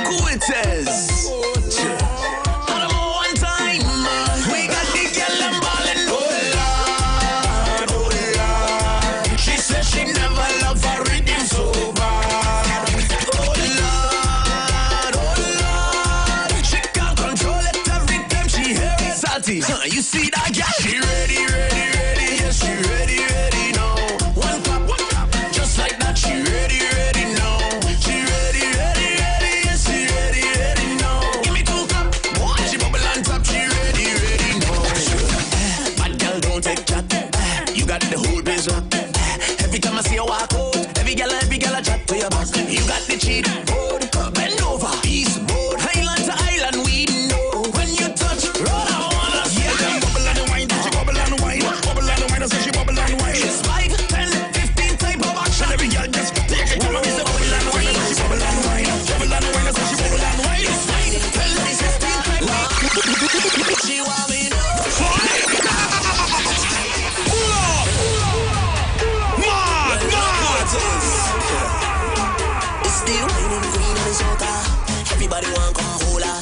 who it is. One time, we got the girl and ballin'. Oh Lord. She said she never loved a rhythm so bad. Oh Lord. She can't control it every time she hear it. Salty, you see that girl? She ready, yes, she ready now. One clap, just like that. She ready now. She ready, yes, she ready now. Give me two clap, she bubble on top. She ready now. Bad girl, don't take chat. You got the whole biz up. Every time I see you walk out, every girl I chat to your boss. You got the cheat code, bend over, east mode, island to island. We know when you touch road, I wanna see you bubble on the wine. She bubble on the wine, I say she bubble on the wine. It's 5, 10, 15 type of action. Every girl just take it. Come on, say bubble on the wine. She bubble on the wine, I say she bubble on the wine. It's 5, 10, 15 type of action. She want me to it's the whining queen of the soca. Everybody want come hold her.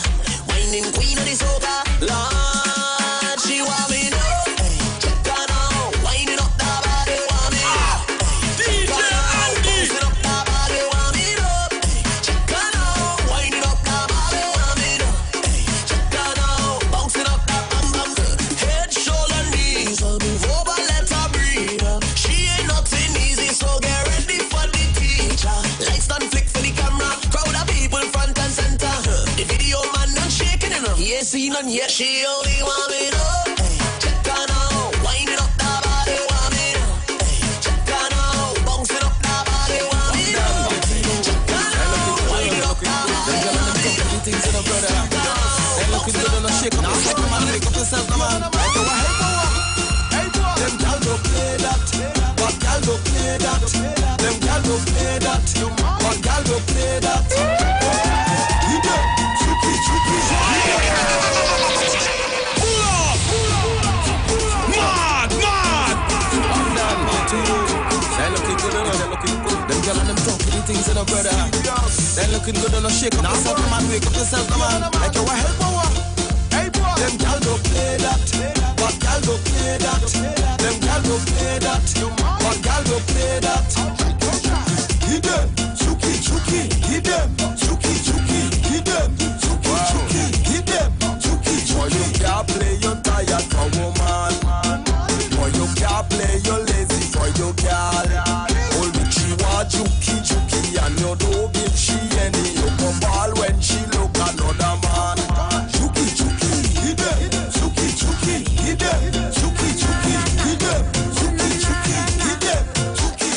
Whining queen of the soca. Lord, she want me to check her now. Whining up the body, want me to DJ Andy. Bouncing up the body, want me to check her now. Whining up the body, want me to check her now. Bouncing up the bam bam. Head, shoulder, knees. So move over, let her breathe. She ain't nothing easy, so get ready for the teacher. Lights done flick for the camera. Crowd of people front and center. The video man not shaking enough. He ain't seen none yet. She only want me to check her now. Wind it up the body, want me to check her now. Bouncing up the body, want me to check her now. Wind it up the body. Things in a brother. They looking good on a shake up yourself, come on, make up yourself, come on. Hey boy, them gal go play that. What gal go play that? Them gal go play that. What gal go play that? He did, chuki. Pull up, mad. I'm done to you. They looking good on, they looking good. Them gal and them talking things in a brother. They looking good on a shake up yourself, come on, wake up yourself, come on. Like you a help power. Hey boy, them gal go play that. What gal go play that? Them gal go play that. What gal go play that? Hit them, chuki. Hit them, chuki. Hit them, chuki. Hit them, chuki. Boy, you can't play your tired for woman. Boy, you can't play your lazy for your gal. Hold me, she want chuki, and you don't give she any. You come ball when she look another man. Chuki, hit them, chuki, hit them, chuki, hit them, chuki, hit them, chuki.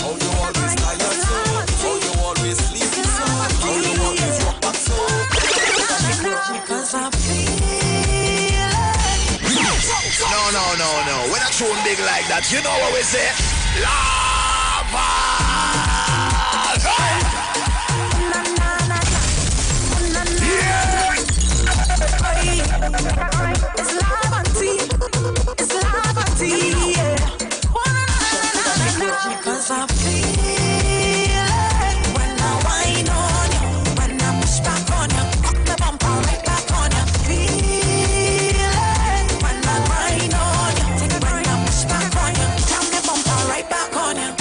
How you always tired so? How you always sleepy so? How you always walk back so? Because I feel No. When I tune big like that, you know what we say? Lava! Yeah! it's lava tea, yeah. Because I feel it when I whine on you, when I push back on you, cock the bumper right back on you. Feel it when I whine on you, when I push back on you, jam the bumper right back on you.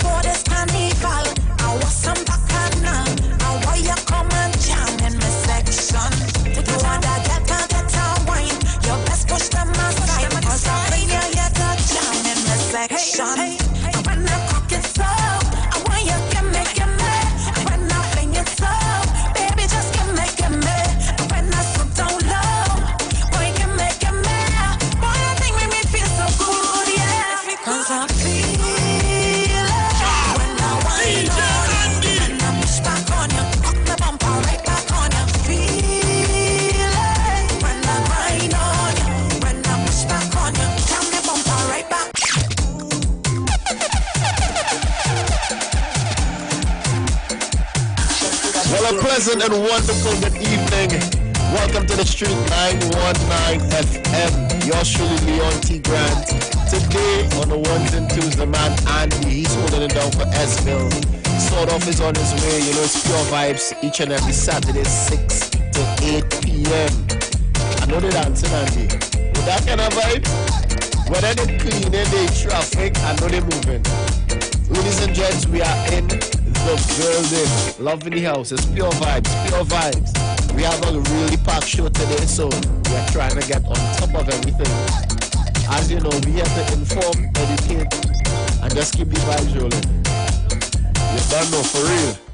For this carnival, I want some bacana. I want you come and jam in my section. Take you want to get a wine. You best push them aside, cause I bring you here to jam in my section. And when I cock it so, I want you to make it me. And when I fling it so, baby just give me. And when I sit down low, boy you make it me. Boy I think make me feel so good, yeah. Cause I feel it when I whine on you, when I push back on you, cock the bumper right back on you. Feel it when I whine on you, when I push back on you, jam the bumper right back. Well, a pleasant and wonderful good evening. Welcome to the Street 919 FM. Yours truly, Leon T. Grant. Today, on the ones and twos, the man Andy, he's holding it down for Esville. Sort of is on his way. You know, it's Pure Vibes each and every Saturday, 6 to 8 p.m. I know the dancing, Andy. With that kind of vibe, whether they cleaning, they traffic, I know they moving. Ladies and gents, we are in the building. Love in the house. It's Pure Vibes, Pure Vibes. We have a really packed show today, so we are trying to get on top of everything. As you know, we have to inform, educate, and just keep the vibes rolling. You don't know, for real.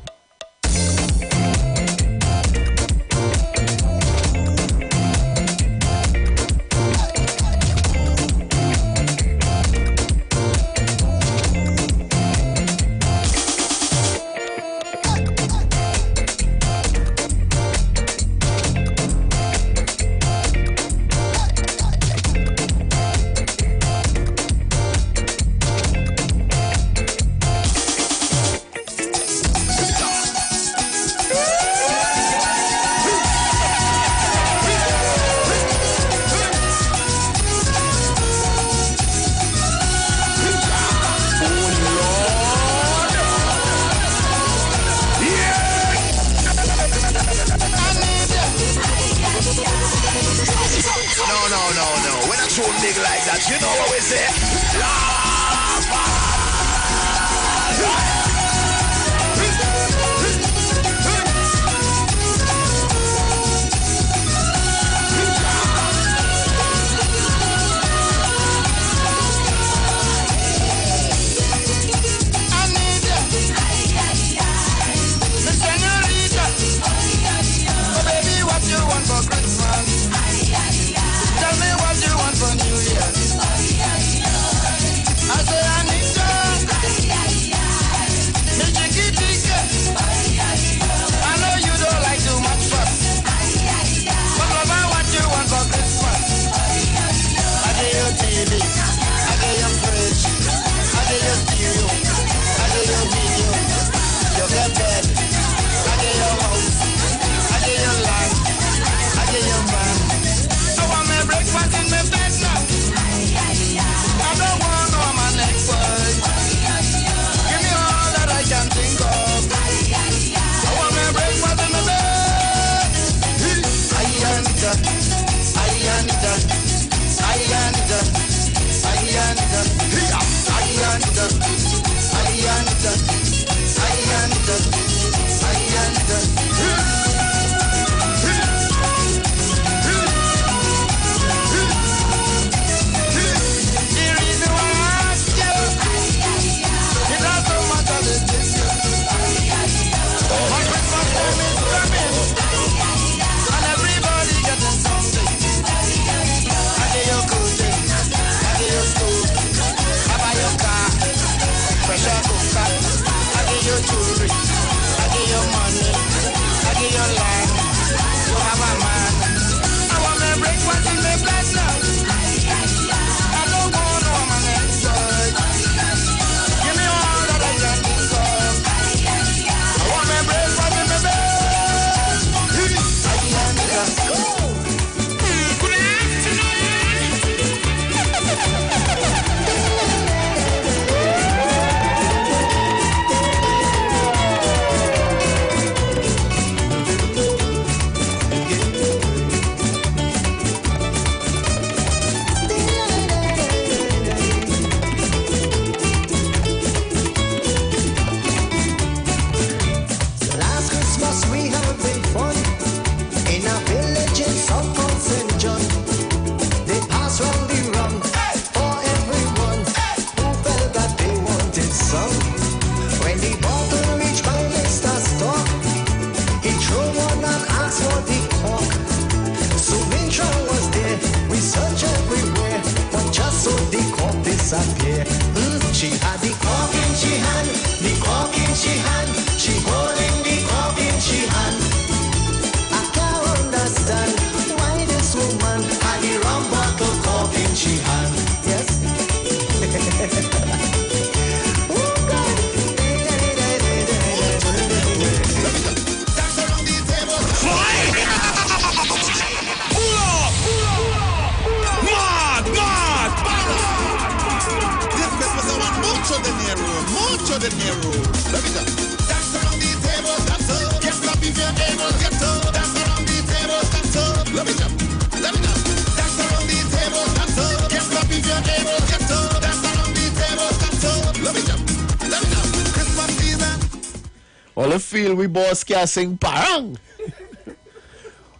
disappear. She had the cork in she hand, the cork in she hand. She holding the cork in she hand. I can't understand why this woman had the rum bottle cork in she hand. Yes. Oh God. Dance around the table. Mucho dinero. Let me go. All you feel we boss can't sing parang.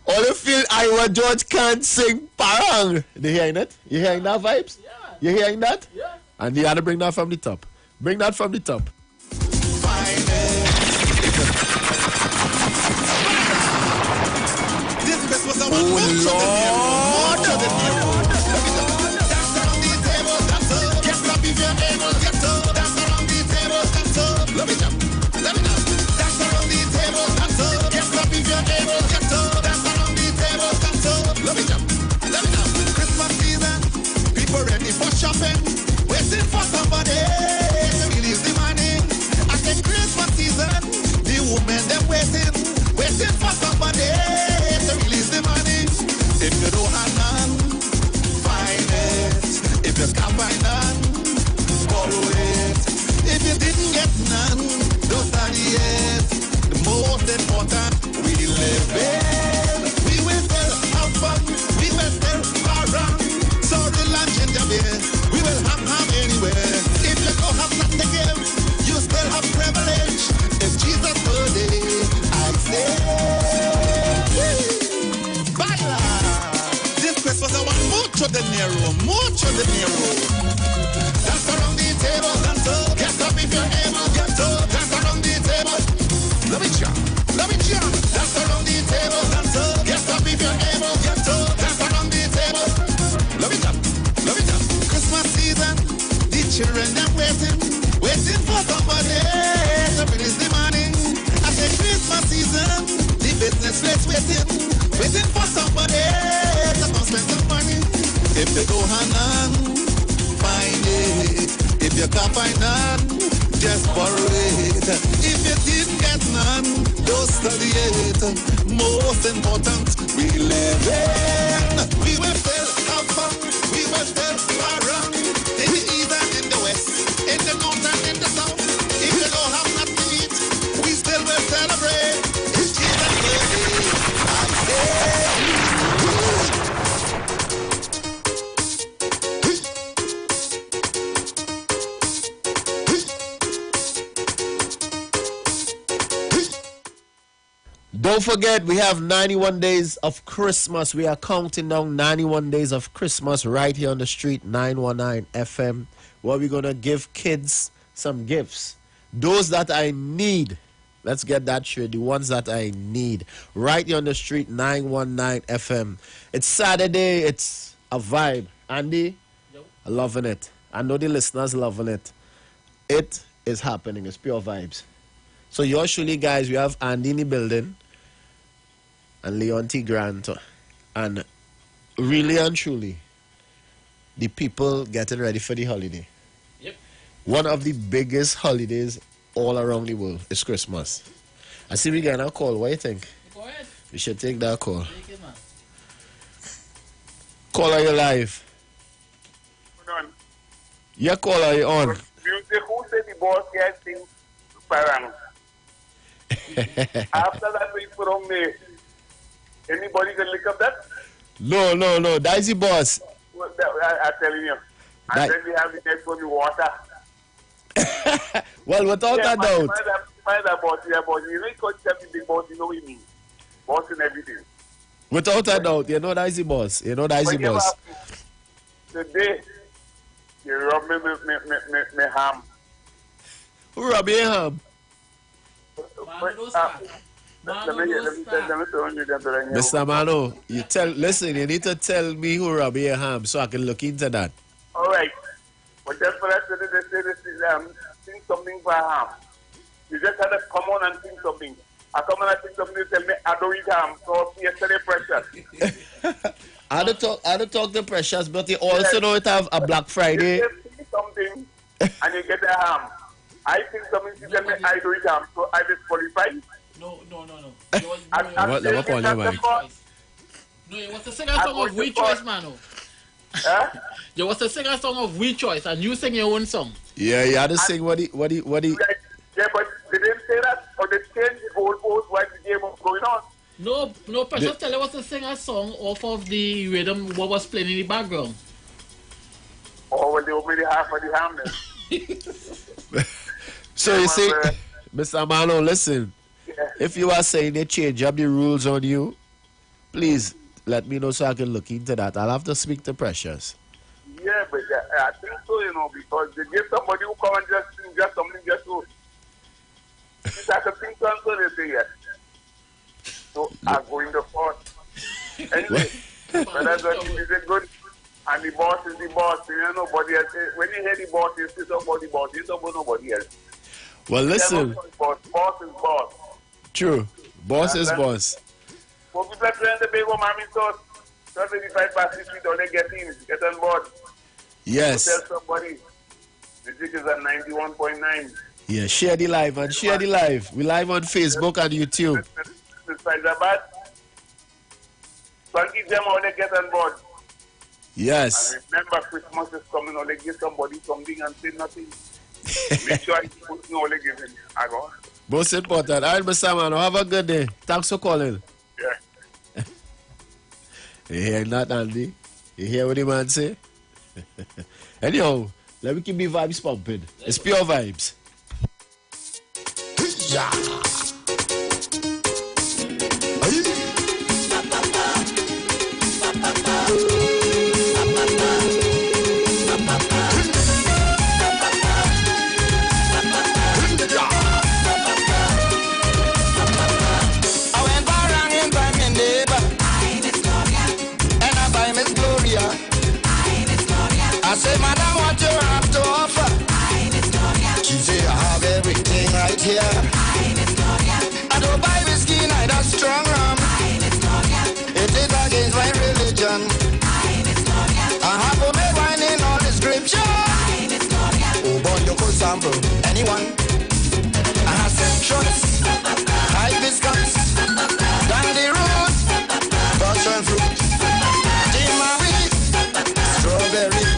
All you feel Iwer George can't sing parang. You hearing that? You hearing that vibes? Yeah. You hearing that? Yeah. And you gotta bring that from the top. Bring that from the top. This Christmas I Oh, want more to the Lord. more to the dance around the table, dance up. Get up if you're able, get up. Dance around the table, dance up. Let me jump. Dance around the table, dance up. Get up if you're able, get up. Dance around the table, dance up. Let me jump. Christmas season, people ready for shopping, waiting for somebody to release the money. I said Christmas season, the women them waiting for somebody to release the money. If you don't have none, find it. If you can't find none, borrow it. If you didn't get none, don't study it. The most important, we live in. We will still have fun. We will still around. Sorry, lunch and beer. We will have anywhere. If you don't have nothing to give, you still have privilege. It's Jesus' birthday, I say. Baila. This Christmas I want mucho dinero, mucho dinero. Dance around the table, dance up. Get up if you're able, get up. Dance around the table. Let me jump. Dance around the table, dance up. Get up if you're able, get up. Dance around the table. Let me jump. Christmas season, the children them waiting for somebody to release the money. I say Christmas season, the business place waiting for somebody to come spend some money. If you don't have none, find it. If you can't find none, just borrow it. If you didn't get none, don't study it. Most important, we live in. We will still have fun. We will still around. In the east and in the west, in the north and in the south. If you don't have nothing to eat, we still will celebrate. It's Jesus' birthday. I say. Don't forget, we have 91 days of Christmas. We are counting down 91 days of Christmas right here on the street, 919 FM, where we're going to give kids some gifts. Those that I need. Let's get that straight. The ones that I need. Right here on the street, 919 FM. It's Saturday. It's a vibe. Andy, I'm loving it. I know the listeners loving it. It is happening. It's pure vibes. So usually, guys, we have Andy in the building and Leon T. Grant, and really and truly, the people getting ready for the holiday. Yep. One of the biggest holidays all around the world is Christmas. I see we getting a call. What do you think? Go ahead. We should take that call. Take it, man. Call, are you live? On. Yeah, call, are you on? Music, who said the boss can't sing parang? After that, we put on me. Anybody can look up that? No. That's the boss. Well, I'm telling you. And then we have the next one, the water. Well, without a doubt. Find that boss, yeah, boss. You know, you can't tell me big boss, you know what I mean. Boss and everything. Without a doubt, you know that's the boss. You know that's the boss. Today, you rub me ham. Who rub your ham? Mr. Mano, listen, you need to tell me who rub your ham so I can look into that. All right. But just for that, they sing something for ham. You just had to come on and sing something. I come on and sing something, you tell me I don't eat ham. So yesterday, Precious. I don't talk to Precious, but you also know it have a Black Friday. You just sing something and you get a ham. I think something you tell me I don't eat ham. So I disqualify. No. What No, you was to sing a song of We Choice, man. Huh? You was to sing a song of We Choice, and you sing your own song. Yeah, you had to sing what he. Yeah, but they didn't say that, or they changed the goalpost while the game was going on. No, Precious tell you was to sing a song off of the rhythm what was playing in the background. Oh, well, they opened the half of the ham then. So you see, Mr. Mano, listen. Yeah. If you are saying they change up the rules on you, please let me know so I can look into that. I'll have to speak to Precious. Yeah, but I think so, because they give somebody who come and just sing just something just to. It's like a thing so they say yes. So I go in the court. Anyway, but that's what is it good. And the boss is the boss. Nobody else. When you hear the boss, you see somebody boss. You don't know nobody else. Well, listen. Boss is boss. True. Boss is boss. For people playing the big one, mommy sauce. 25 past 6 feet, don't they get on board? Yes. So tell somebody. The jig is at 91.9. Yeah, share the live and share the live. We live on Facebook and YouTube. Mr. Faizabad. Funky them how they get on board. Yes. And remember, Christmas is coming, or they give somebody something and say nothing. Make sure you put no only give him. I go. Most important. All right, Mr. Mano, have a good day. Thanks for calling. Yeah. You hear that, Andy? You hear what the man say? Anyhow, let me keep the vibes pumping. It's pure vibes. Yeah. I say, Madam, what you have to offer? She say, I have everything right here. I don't buy whiskey, neither strong rum. It is against my religion. I have homemade wine in all the scripture. Oh, boy, you could sample anyone. I have citrus, hibiscus, dandy root, passion fruit, timari, strawberry.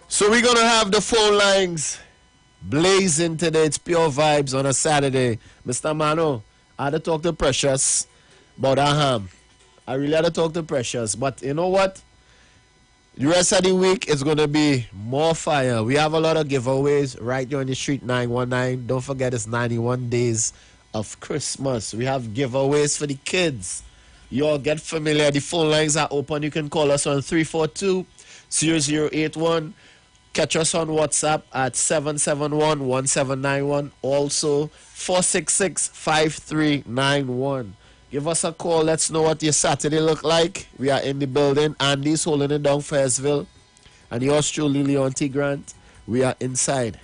So we're going to have the phone lines blazing today. It's pure vibes on a Saturday. Mr. Mano, I had to talk to Precious about Aham. I really had to talk to Precious. But you know what? The rest of the week is going to be more fire. We have a lot of giveaways right here on the street 919. Don't forget it's 91 days of Christmas. We have giveaways for the kids. Y'all get familiar. The phone lines are open. You can call us on 342-0081. Catch us on WhatsApp at 771-1791. Also, 466-5391. Give us a call. Let's know what your Saturday look like. We are in the building. Andy's holding it down for Fayetteville. And yours truly, Leon T. Grant. We are inside.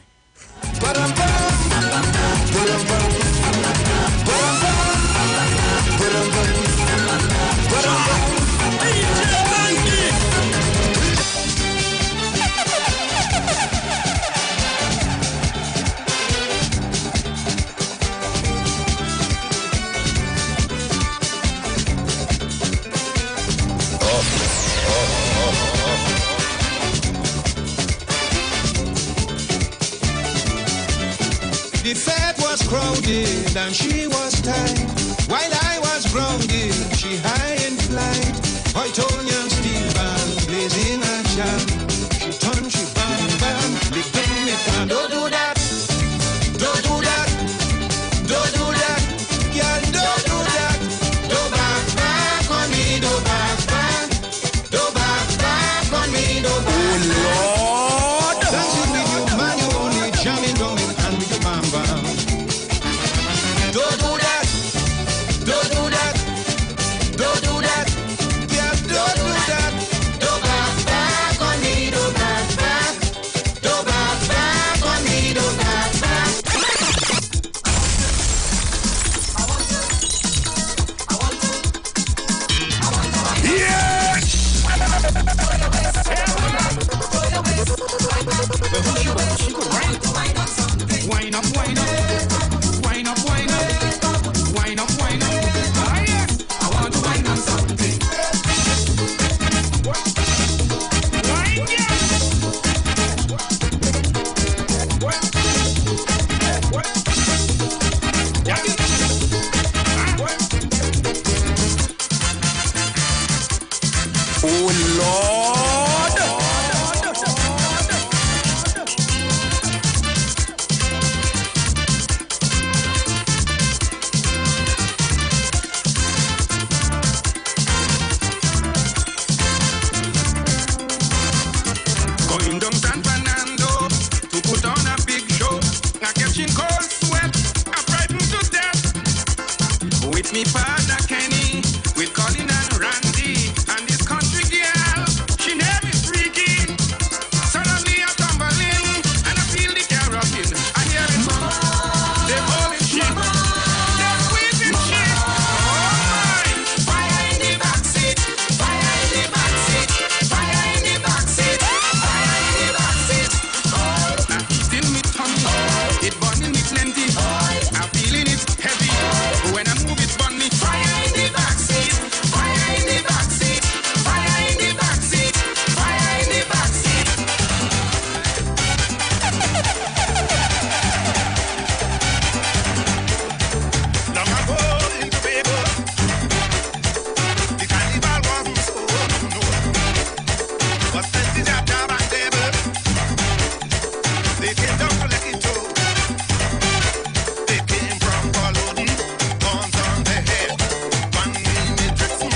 The fat was crowded and she was tight. While I was grounded, she high in flight. I told young Steve Band, blazing a shot. She turned, she bam, bam, lick down me pan. Don't do that, don't do that, don't do that, girl, don't do that. Don't back, back on me, don't back, back, don't back, back on me, don't back. Oh Lord, dancing with you, man, you only jamming down in hand with your bam, bam. Don't do that, don't do that, don't do that, yeah, don't do that. Oh Lord! Going down San Fernando to put on a big show. I catching cold sweat, I'm frightened to death. With me partner Kenny, with Colin and Randy, and this country girl, she name is freaky. Suddenly I'm tumbling, and I feel the car rocking. I hear it, they're holding shit, they're squeezing shit. Oh my! Fire in the backseat, fire in the backseat, fire in the backseat, fire in the backseat. Oh, I'm eating me tummy, it burning me plenty. I'm feeling it heavy. When I move it burn me. Fire in the backseat, fire in the backseat, fire in the backseat, fire in the backseat. Now my boy in the paper, the carnival wasn't so no. Was plenty job and table. They came down to let it go. They came from Colony, guns on their head. One minute Jackson,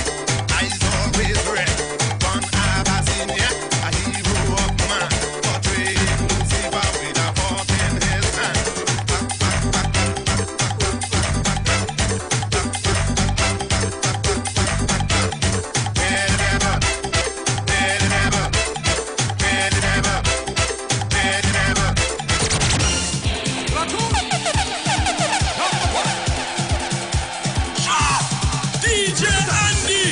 eyes always red. One Abyssinia, a hero of man, portraying Lucifer with a fork in his hand. DJ Andy.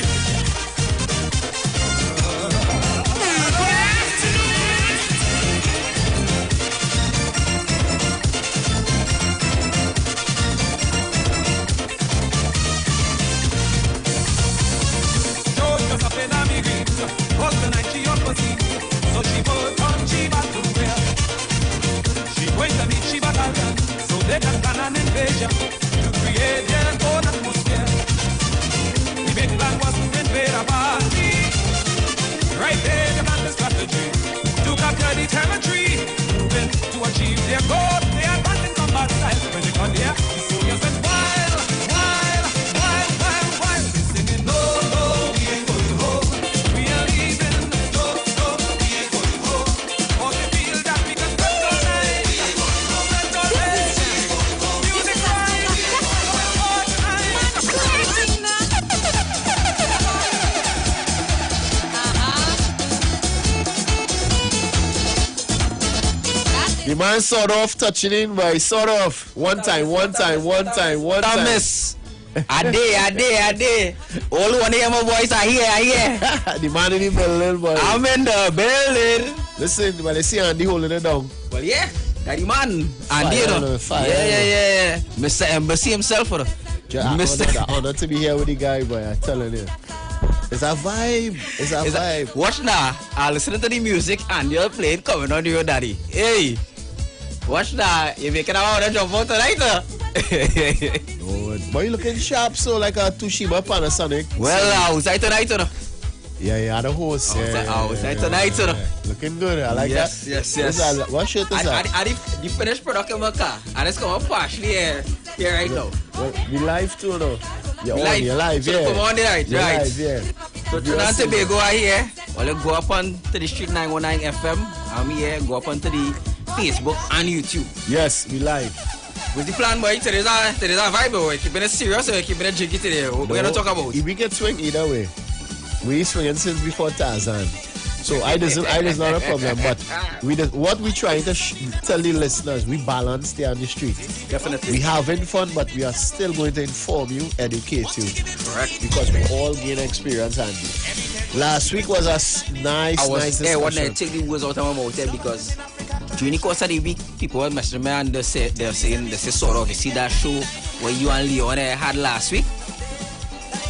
She went to meet Shiva Battalion, so they can plan an invasion to create their own atmosphere. The big plan was to invade a party. Right there, they planned the strategy to conquer the territory, moving to achieve their goal. They advanced in combat style. When they got there, the soldiers went wild, wild, wild, wild, wild. They singing, no, no, we ain't going home. We are leaving, no, no, we ain't going home. Or they feel that we can spend all night. We ain't going home. Spend all night. Music right, all The man sort of touching in, but sort of. One time. Miss. Ade. All who want to hear my voice, I hear. The man in the building, boy. I'm in the building. Listen, when they see Andy holding it down. Well, yeah, that the man. Andy, Fire, you know. fire. Yeah. Mr. Embassy himself, you know. The honor to be here with the guy, boy. I'm telling you. It's a vibe. Watch now. I listen to the music and you're playing coming on your daddy. Hey, watch now. You're making out a jump out tonight. Boy, you looking sharp, so like a Toshiba Panasonic. Well, outside tonight, you know. Yeah, the host. Outside tonight, you know. Looking good. I like that. Yes. What shirt is that? The finished product in my car, and it's coming partially here right now. Well, we live too, no? You're live, so yeah. Come on, right. Live, yeah. So Trinidad and Tobago are here. Well, you go up on to the Street 919 FM. I'm here. Go up onto the Facebook and YouTube. Yes, we live. What's the plan, boy? Today's a vibe, boy. Keeping it serious or keeping it jiggy today? What we're gonna talk about? We can swing either way. We swinging since before Tarzan. So I is not a problem, but what we trying to tell the listeners, we balance there on the street. Definitely. We having fun, but we are still going to inform you, educate you. Correct. Because we all gain experience, Andy. Last week was a nice discussion. When I take the words out of my mouth because during the course of the week, people were messaging me and they say sort of, you see that show where you and Leon had last week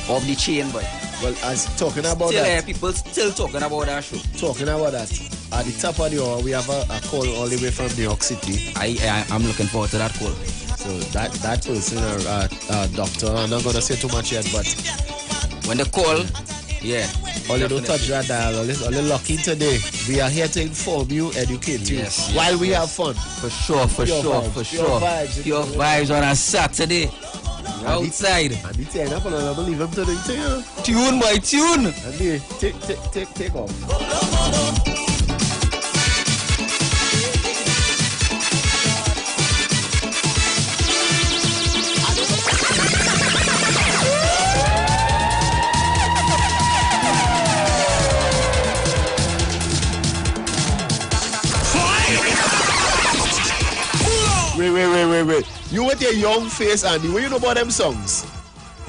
of the chain, boy. Well, as talking about still, that, people still talking about that show. Talking about that, at the top of the hour, we have a call all the way from New York City. I'm looking forward to that call. So that person, doctor, I'm not gonna say too much yet, but when they call, Yeah. Only don't touch that dial. Only lock in today. We are here to inform you, educate you, while we have fun. For sure. Pure vibes on a Saturday. Outside. And the turn up, and I believe him to the thing. Tune, boy, tune. And they take off. Wait. You with your young face, Andy, what you know about them songs?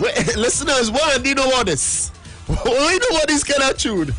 Wait, listeners, what Andy know about this? What you know about this kind of tune?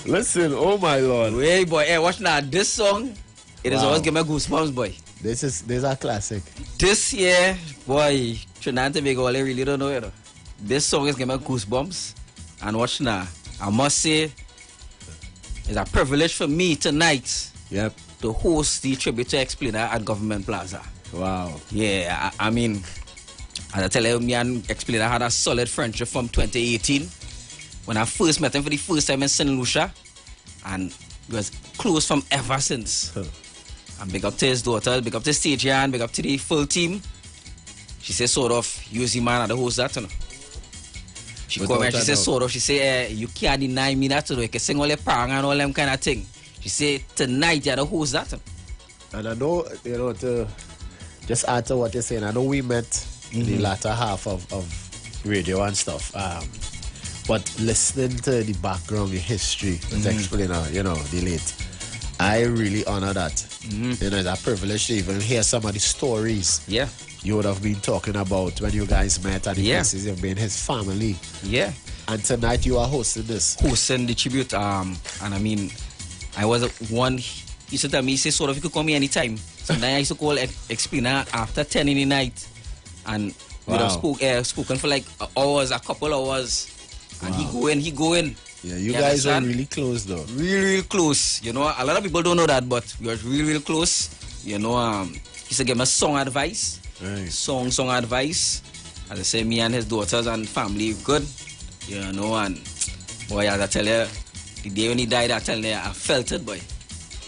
Listen, oh my lord. Hey boy, hey, watch now. This song, it is always give me goosebumps, boy. This is a classic. This year, boy, Trinidad and Tobago, I really don't know it. This song is giving me goosebumps. And watch now. I must say, it's a privilege for me tonight. Yep. To host the tribute to Explainer at Government Plaza. Wow. Yeah, I mean, as I tell you, me and explain, I had a solid friendship from 2018 when I first met him for the first time in St. Lucia, and we was close from ever since. And big up to his daughter, big up to Stagian, big up to the full team. She said, sort of, use the man at the host that, you know. She called me and she said, sort of, she said, you can't deny me that, you know, you can sing all the prang and all them kind of thing. She said, tonight you're the host that. And I know, you know, to just add to what you're saying, I know we met in the latter half of radio and stuff. But listening to the background, the history, the explainer, you know, the late, I really honor that. You know, that privilege to even hear some of the stories. Yeah. You would have been talking about when you guys met and the places you've been, his family. Yeah. And tonight you are hosting this. Hosting the tribute. And I mean, I was one, he used to tell me, he said, sort of, you could call me anytime. So then I used to call explainer after 10 in the night. And we'd have spoken for like hours, a couple hours. And he go in. Yeah, you guys were really close though. Really close. You know, a lot of people don't know that, but we were really close. You know, he used to give me song advice. Right. Song advice. As I say, me and his daughters and family good. You know, and boy, as I tell you, the day when he died, I tell you, I felt it, boy.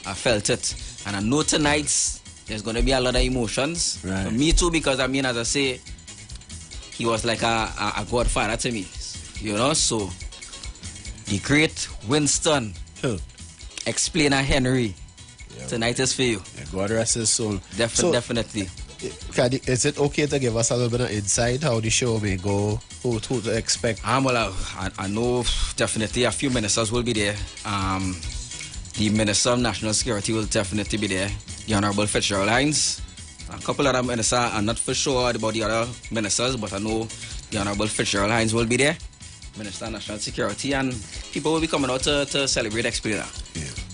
I felt it. And I know tonight there's gonna be a lot of emotions. Right. For me too, because I mean, as I say, he was like a godfather to me. You know, so the great Winston, explainer Henry, tonight is for you. Yeah, God rest his soul. Definitely. Is it okay to give us a little bit of insight how the show may go, who to expect? Well, I know definitely a few ministers will be there. The Minister of National Security will definitely be there. The Honorable Fitzgerald Hines. A couple of other ministers, I'm not for sure about the other ministers, but I know the Honorable Fitzgerald Hines will be there. Minister of National Security, and people will be coming out to celebrate Explainer.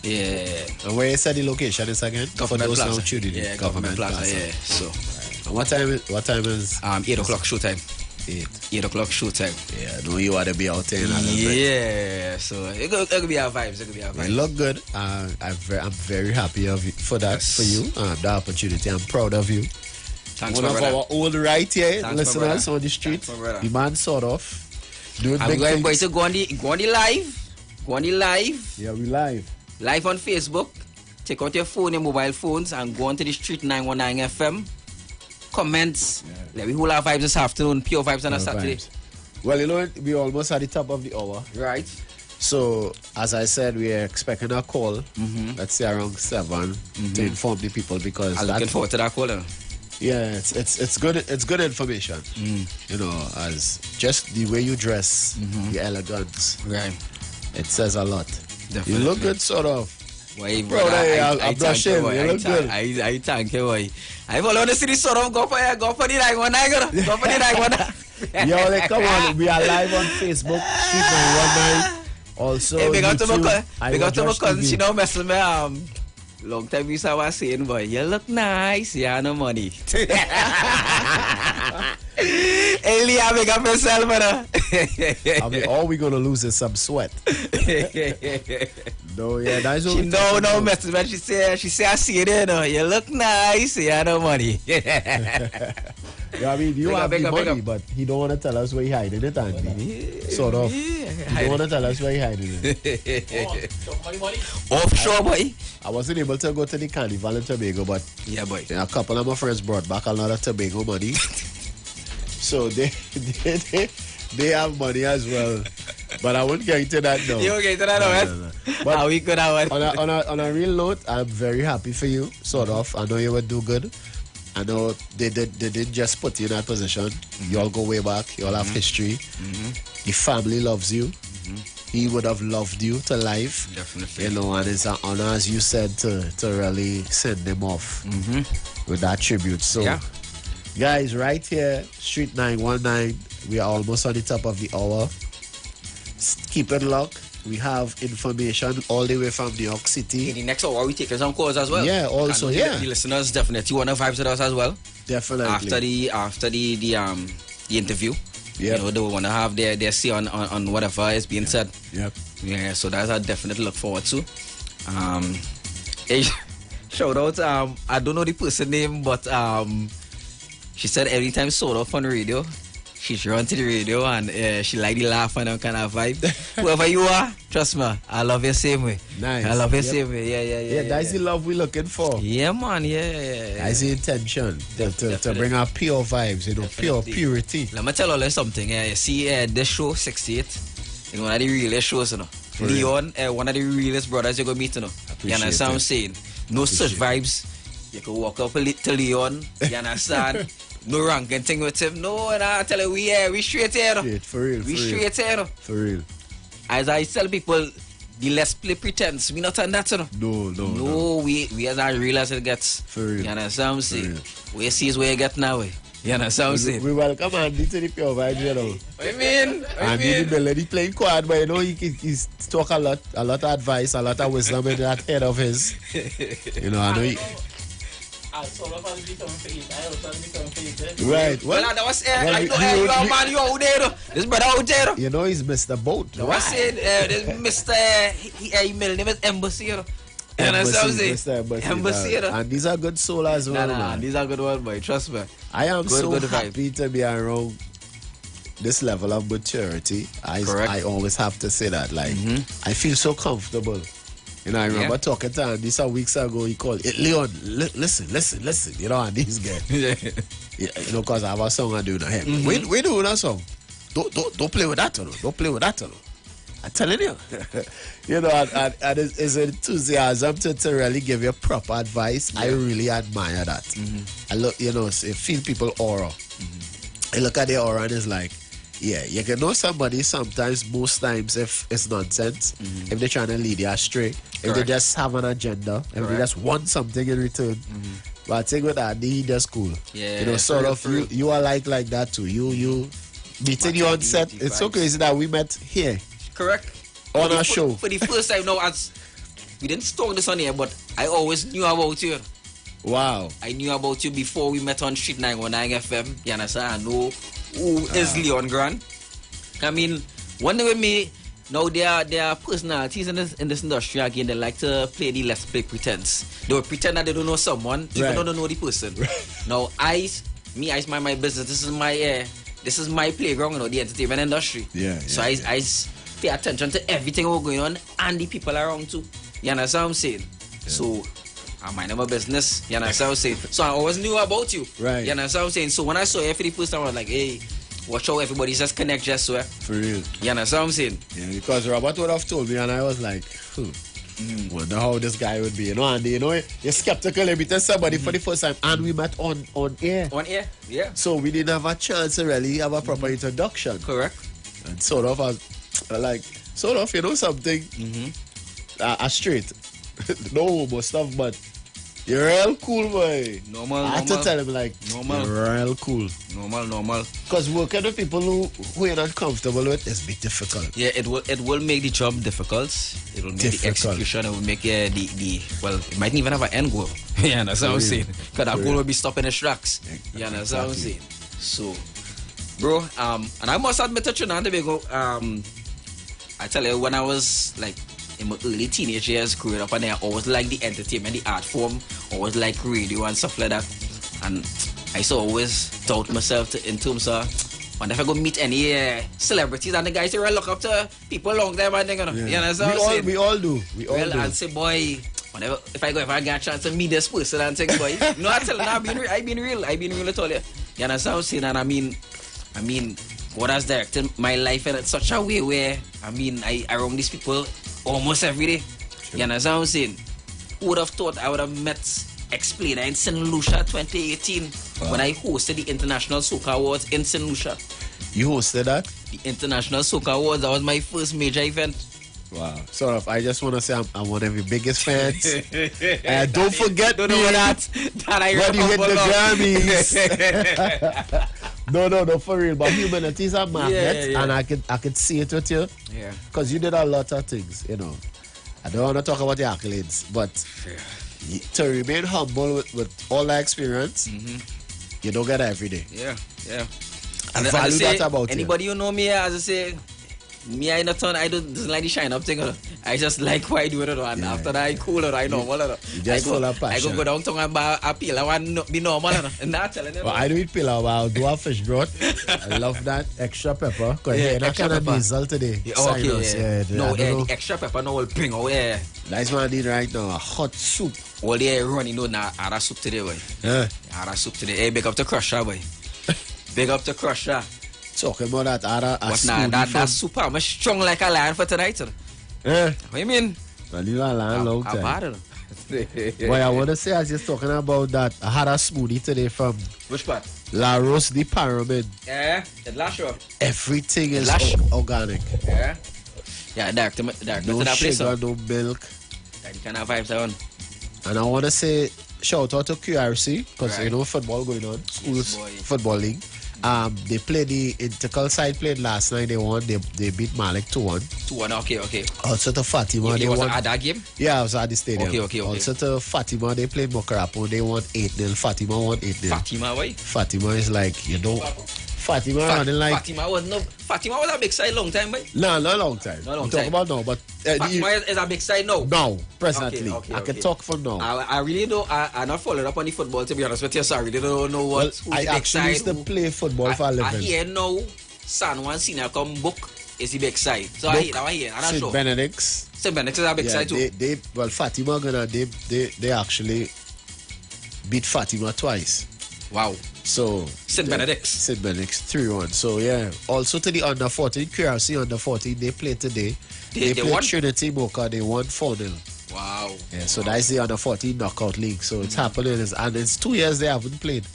Yeah. And where you said the location is again? Government For those Plaza. now tuning in. Yeah, Government Plaza. Yeah. So. And what time is? 8 o'clock showtime. 8 o'clock showtime. Yeah, I know you want to be out there. Yeah. So it could be our vibes. You look good. I'm very happy for that for you. The opportunity. I'm proud of you. Thanks, one of brother. our old right here Thanks, listeners on the street. The man sort of. I'm going to go on the live. Go on the live. Yeah, we live. Live on Facebook. Take out your phone, your mobile phones, and go on to the street 919 FM. Comments. Let me hold our vibes this afternoon. Pure vibes on a Saturday. Well, you know, we almost at the top of the hour. Right. So, as I said, we are expecting a call. Let's say around 7 to inform the people because I'm looking forward to that call. Yeah, it's good. It's good information. You know, as just the way you dress, the elegance. Right. It says a lot. Definitely. You look good, sort of. Why, bro, I'm blushing. You look good. I thank you, boy. I want to see this sort of go for the 919. Go for the 919. Yo, like, come on. We are live on Facebook, Street 919. Also, hey, big up YouTube. to my cousin. She don't mess with me. Long time we saw was saying, boy, you look nice. You have no money. Elia, big up yourself, man. I mean, all we're gonna lose is some sweat. No, yeah, that's what she no message, man. She say I see it there. You look nice. You have no money. Yeah, I mean, you have the money, but he don't want to tell us where he hiding it, Andy. Sort of. He don't want to tell us where he hiding it. Offshore, boy. I wasn't able to go to the carnival in Tobago, but yeah, boy. A couple of my friends brought back a lot of Tobago money. So they have money as well. But I won't get into that now. You won't get into that now, no. But we could have on a real note, I'm very happy for you, sort of. I know you would do good. I know they didn't just put you in that position. You all go way back. You all have history. The family loves you. He would have loved you to life. Definitely. You know, and it's an honor, as you said, to really send them off with that tribute. So, guys, right here, Street 919, we are almost on the top of the hour. Keep it locked. We have information all the way from New York City. In the next hour, we take some calls as well. Yeah, also, The listeners definitely want to vibe with us as well. Definitely. After the interview. Yep. You know, they want to have their say on whatever is being said. Yep. Yeah, so that's I definitely look forward to. Shout out. I don't know the person name, but she said every time sold off on radio, she's run to the radio and she like the laugh and that kind of vibe. Whoever you are, trust me, I love you same way. Nice. I love you same way. Yeah. That's the love we're looking for. Yeah, man. Yeah. That's the intention to bring out pure vibes, pure purity. Let me tell you something. You see, this show 68 is one of the realest shows, you know. For Leon, one of the realest brothers you're gonna meet, you know. You understand what I'm saying? No such vibes. You can walk up to Leon, you understand? No ranking thing with him. No, and I tell you, we straight here. Straight, for real. We straight here. No? For real. As I tell people, the less play pretense. We not on that, you know. No. We as real as it gets. For real. You understand what I'm saying? We see is where you get now. You understand what I'm saying? We welcome Andy to the Pure Vibes, you know. What you mean? Andy the lady playing quad, but you know he's talk a lot of advice, a lot of wisdom in that head of his. You know, I know he. Right. Well, that was I know you are man, you out there. This brother out there. You know he's Mr. Boat. That was saying this Mr. He name is Embassy. You understand what I'm saying? Embassy. And these are good soul as well, man. These are good ones, boy. Trust me. I am good happy to be around this level of maturity. I always have to say that. Like, I feel so comfortable. You know, I remember talking to Andy some weeks ago. He called it, Leon, listen. You know, Andy's guy. You know, because I have a song I do now. Hey, we doing a song. Don't play with that, don't play with that, I'm telling you. You know, and it's enthusiasm to really give you proper advice. I really admire that. I look, you know, feel people aura. I look at their aura and it's like, yeah, you can know somebody sometimes, most times, if it's nonsense, if they're trying to lead you astray, if they just have an agenda, if they just want something in return. But I think with Andy, he just cool. Yeah, you know, sort of, you are like that too. You meeting you on set. It's so crazy that we met here. Correct. On our show. For the first time now, as we didn't talk this on here, but I always knew about you. Wow. I knew about you before we met on Street 919 FM. You understand? I know who is Leon Grant. I mean, one day with me, now there are personalities in this industry again. They like to play the let's play pretense. They will pretend that they don't know someone, even though they don't know the person. Now, I mind my business. This is my playground, you know, the entertainment industry. So I pay attention to everything that's going on and the people around too. You understand what I'm saying? So I mind my business. You understand what I'm saying? So I always knew about you. Right. You understand what I'm saying? So when I saw you for the first time, I was like, hey, watch out, everybody just connect just so. For real. You understand what I'm saying? Yeah, because Robert would have told me and I was like, wonder how this guy would be. You know, and you know, you're skeptical every time somebody for the first time and we met on air. On air, yeah. So we didn't have a chance to really have a proper introduction. Correct. And sort of, you know, something straight. No homo stuff, but you're real cool, boy. Normal. I had to tell him, like, normal. You're real cool. Normal. Because working with people who you're not comfortable with is a bit difficult. Yeah, it will make the job difficult. It will make the execution. It will make well, it might even have an end goal. Yeah, that's what I'm saying. Because that goal will be stopping the tracks. Yeah, that's what I'm saying. So, bro, and I must admit to Trinidad and Tobago, I tell you, when I was like in my early teenage years growing up, and I always like the entertainment, the art form, always like radio and stuff like that. And I used to always doubt myself in terms of wonder if I go meet any celebrities, and the guys really look up to people long time, and you know, you know, we all do. And say, boy, whenever if I get a chance to meet this person and think, boy, you know, I tell you, I've been real at all. You understand what I'm saying? And I mean, God has directed my life in such a way where, I around these people almost every day. Sure. You understand what I'm saying? Who would have thought I would have met Explainer in St. Lucia 2018 when I hosted the International Soca Awards in St. Lucia. You hosted that? The International Soca Awards, that was my first major event. Wow. Sort of, I just want to say I'm one of your biggest fans. Don't forget don't know that I when you hit the Grammys. No, for real. But humanity is a magnet, and I could see it with you. Yeah. Because you did a lot of things, you know. I don't want to talk about the accolades, but to remain humble with all that experience, you don't get it every day. Yeah. I value that about anybody you. Who know me, as I say, Me, I not turn. I don't like the shine up thing. I just like why I do it. And after that, I cool it. I normal. You just full of passion. I go downtown and buy a pill. I want be normal. And not telling them. Well, I do eat pilau, but I'll do a fish broth. I love that extra pepper. Because Yeah, that extra kind of pepper. diesel today. Yeah, Sign okay, us, yeah. I No, don't know. the extra pepper no will bring. Oh yeah. That's what I need right now. A hot soup. All the running no na ara soup today, boy. Yeah. Ara soup today. Hey, big up to Crusher, boy. Big up to Crusher. Talking about that, Ara, a But nah, smoothie that from- soup, I'm strong like a lion for tonight. Sir. Yeah. What you mean? Well, you are a long I'm time. bad. Boy, I want to say, as you're talking about that, I had a smoothie today from Which part? La Rose de Pyramid. Yeah, the lash up. Everything is Lash. organic. Yeah. Yeah, dark to No that place. sugar, That no milk. kind of vibes I on. And I want to say, shout out to QRC, because Right. you know football going on, schools boy. football league. They played the Intercal side played last night. They won. They beat Malik 2-1. 2-1, okay. Also to Fatima, It they was won. at that game? Yeah, I was at the stadium. Okay. Also to Fatima, they played Mokarapo. They won 8-0. Fatima won 8-0. Fatima, boy. Fatima is like, you know, Fatima running like Fatima was a big side long time, boy. no, not a long time. Not a long I'm talking time. about now, but Fatima is a big side now. now presently, Okay, I can okay. talk for now. I really don't. I not followed up on the football to be honest with you. So I really don't know Well, who's I the big actually side. used to play football for a I living. hear now San Juan Senior come book is the big side. So I hear. I'm not St. sure. Benedict's. St. Benedict's is a big side too. Well, Fatima gonna they actually beat Fatima twice. Wow. So St. Benedict's. St. Benedict's 3-1. So yeah. Also to the under 14, QRC under 14, they played today. They played won? Trinity Mocha, they won 4-0. Wow. Yeah, so that's the under 14 knockout league. So it's happening, and it's 2 years they haven't played.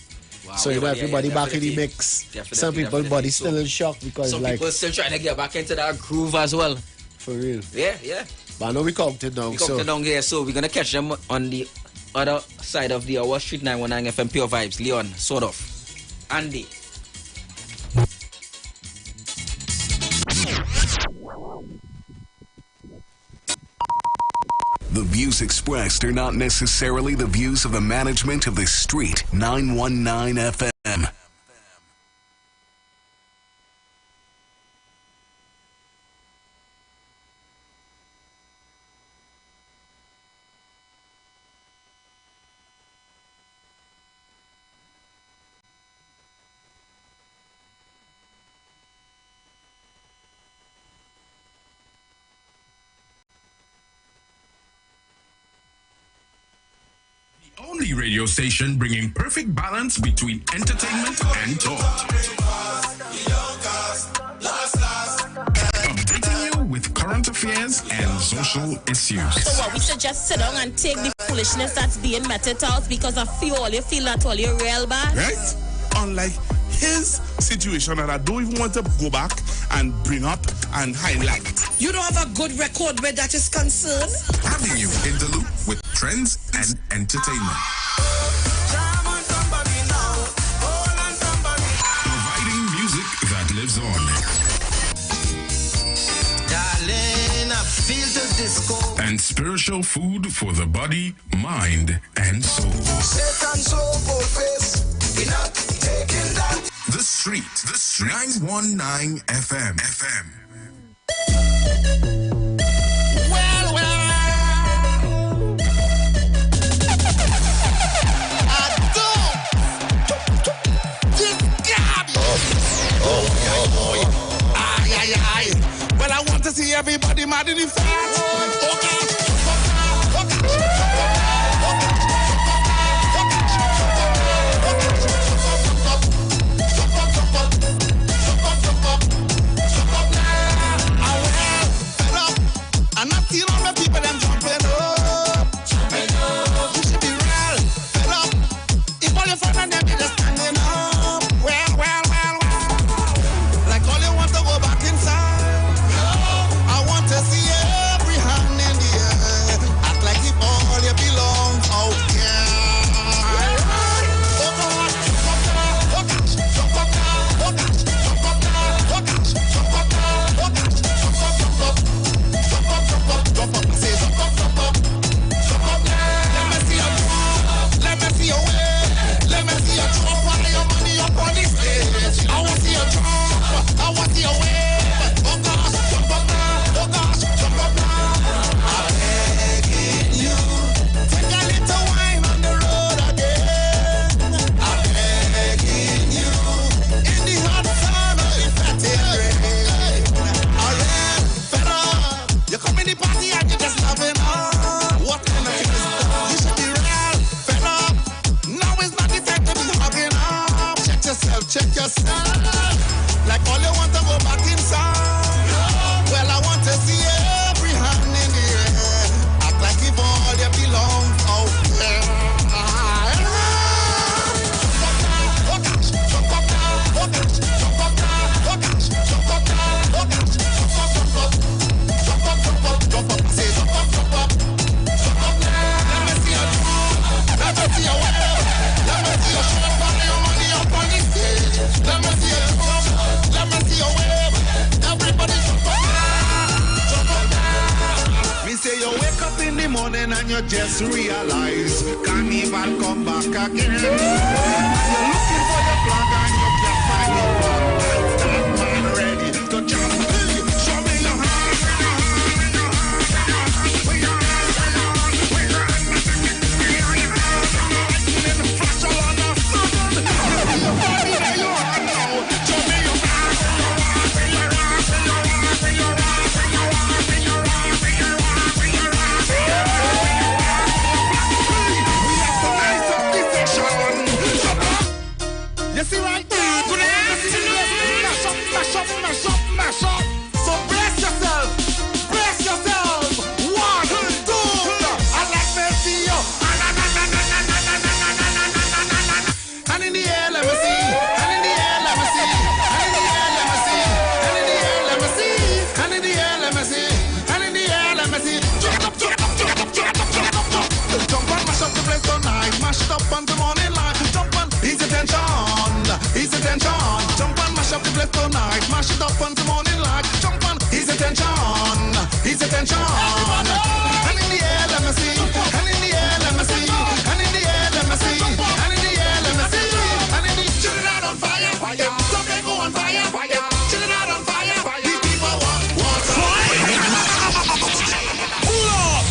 Wow. So you know everybody back in the definitely. mix. Definitely, Some people definitely. body still in shock because Some like people still trying to get back into that groove as well. for real. Yeah. But I know we counted down. We come So to down here, so we're gonna catch them on the other side of the Our Street 919 FM Pure Vibes. Leon, sort of. Andy. The views expressed are not necessarily the views of the management of the Street 919 FM. Only radio station bringing perfect balance between entertainment and talk. Updating you with current affairs and social issues. So what, we should just sit down and take the foolishness that's being meted out because of all you feel that all you're real bad? Right? Unlike his situation that I don't even want to go back and bring up and highlight. You don't have a good record where that is concerned? Having you in the loop with trends and entertainment. Providing music that lives on. Darling, I feel the disco. And spiritual food for the body, mind, and soul. Satan so full face. We not taking that. The Street 919 FM. Well, I want to see everybody mad in the front. I'm not seeing all the people them jumping up. You should be real, fed up. If all your friends and them is just standing up. Well. Like all you want to go back inside. I want to see every yourself. Like all you want to go back inside. Well, I want to see every hand in the air. Act like if all you belong out there. Morning and you just realize Carnival come back again. And you're looking for your flag and you can't find your one. That man ready to jump. Hey, show me your hand. You see right there? Mash up. So brace yourself. One, two. I like to see you. And in the air, let me see. And in the air, let me see. And in the air, let me see. And in the air, let me see. And in the air, let me see. And in the air, let me see. Jump up. Jump on, mash up the place tonight. Mash it up on the morning light. Jump on, easy tension. Jump on, mash up the place tonight. Mash it up on the morning light. Jump on, easy tension. And in the air, let me see. And in the air, let me see. And in the air, let me see. And in the air, let me see. And in the chill it out on fire. Something go on fire. Chill it out on fire. These people want pull up.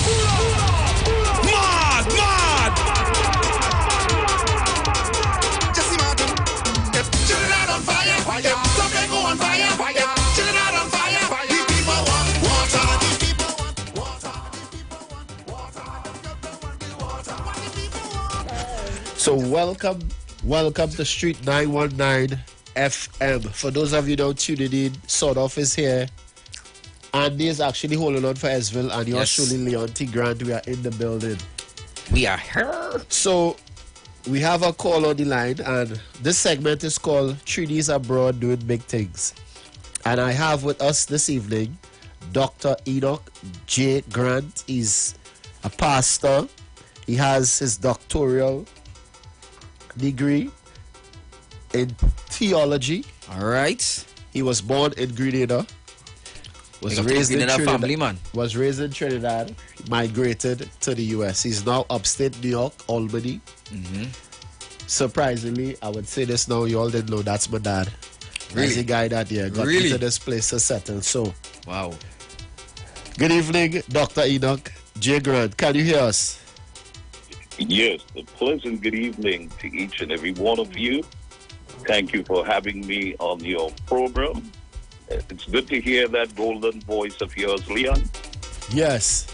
Mad. Jesse Martin. Chill it out on fire. Something go on fire. Chill it out on fire. These people want water. So welcome to Street 919 FM. For those of you who don't tune in, Sort Off is here. Andy is actually holding on for Esville, and you're surely Leon T. Grant. We are in the building. We are here. So we have a call on the line, and this segment is called Treaties Abroad Doing Big Things. And I have with us this evening Dr. Enoch J. Grant. He's a pastor. He has his doctoral degree in theology. All right. He was born in Grenada. Was raised in Trinidad, family, man. Was raised in Trinidad, migrated to the US. He's now upstate New York, Albany. Surprisingly, I would say this now, you all didn't know that's my dad. Really? That's the guy that got into this place to settle. So, wow. Good evening, Dr. Enoch J. Grant. Can you hear us? Yes, a pleasant good evening to each and every one of you. Thank you for having me on your program. It's good to hear that golden voice of yours, Leon. Yes.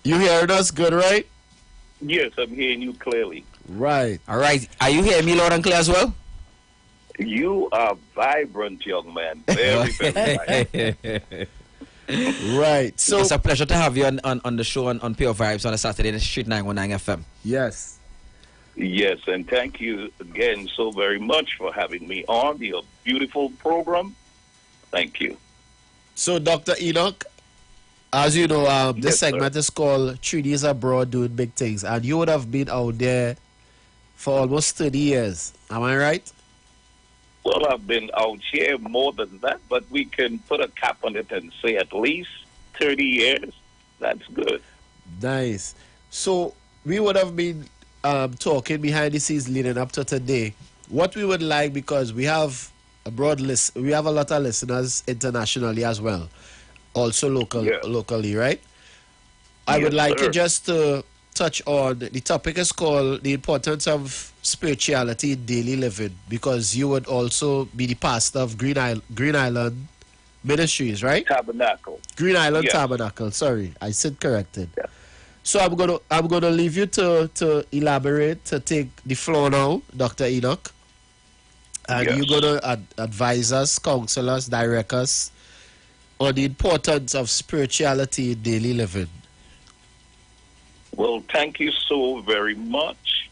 You hearing us good, right? Yes, I'm hearing you clearly. Right. All right. Are you hearing me loud and clear as well? You are vibrant, young man. Very, very vibrant. Right. So it's a pleasure to have you on the show on Pure Vibes on a Saturday in Street 919 FM. Yes. Yes, and thank you again so very much for having me on your beautiful program. Thank you. So, Dr. Enoch, as you know, this segment is called Treaties Abroad Doing Big Things, and you would have been out there for almost 30 years. Am I right? Well, I've been out here more than that, but we can put a cap on it and say at least 30 years. That's good. Nice. So, we would have been talking behind the scenes leading up to today. What we would like, because we have a broad list, we have a lot of listeners internationally as well, also locally, right? I would like you just to touch on, the topic is called the importance of spirituality in daily living, because you would also be the pastor of Green Island Ministries, right? Tabernacle. Green Island Tabernacle. Sorry, I said corrected. Yeah. So I'm gonna leave you to elaborate, to take the floor now, Dr. Enoch. And Yes. you're going to advise us, counsel us, direct us on the importance of spirituality in daily living. Well, thank you so very much.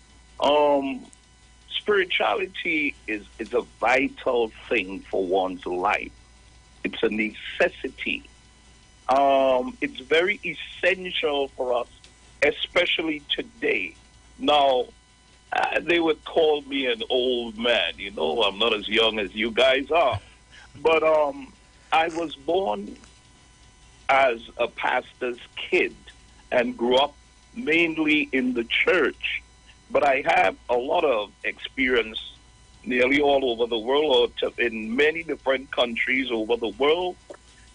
Spirituality is a vital thing for one's life. It's a necessity. It's very essential for us, especially today. Now, they would call me an old man. You know, I'm not as young as you guys are. But I was born as a pastor's kid and grew up mainly in the church. But I have a lot of experience nearly all over the world, or in many different countries over the world.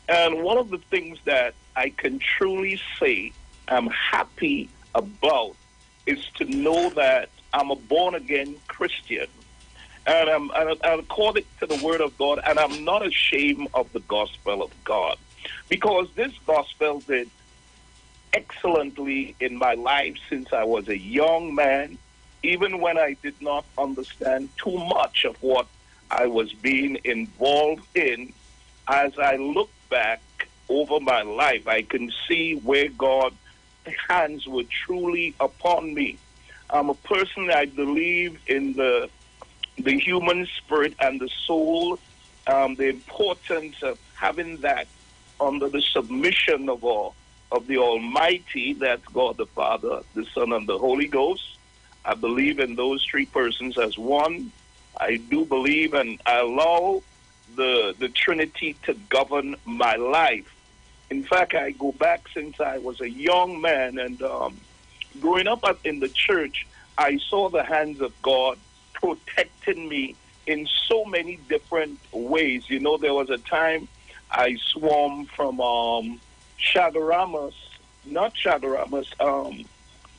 And one of the things that I can truly say I'm happy about is to know that I'm a born-again Christian. And I'm according to the Word of God, and I'm not ashamed of the gospel of God. Because this gospel did excellently in my life since I was a young man, even when I did not understand too much of what I was being involved in. As I look back over my life, I can see where God's hands were truly upon me. I'm a person, I believe in the human spirit and the soul, the importance of having that under the submission of the Almighty, that's God the Father, the Son, and the Holy Ghost. I believe in those three persons as one. I do believe and I allow the Trinity to govern my life. In fact, I go back since I was a young man, and growing up in the church, I saw the hands of God protecting me in so many different ways. You know, there was a time I swam from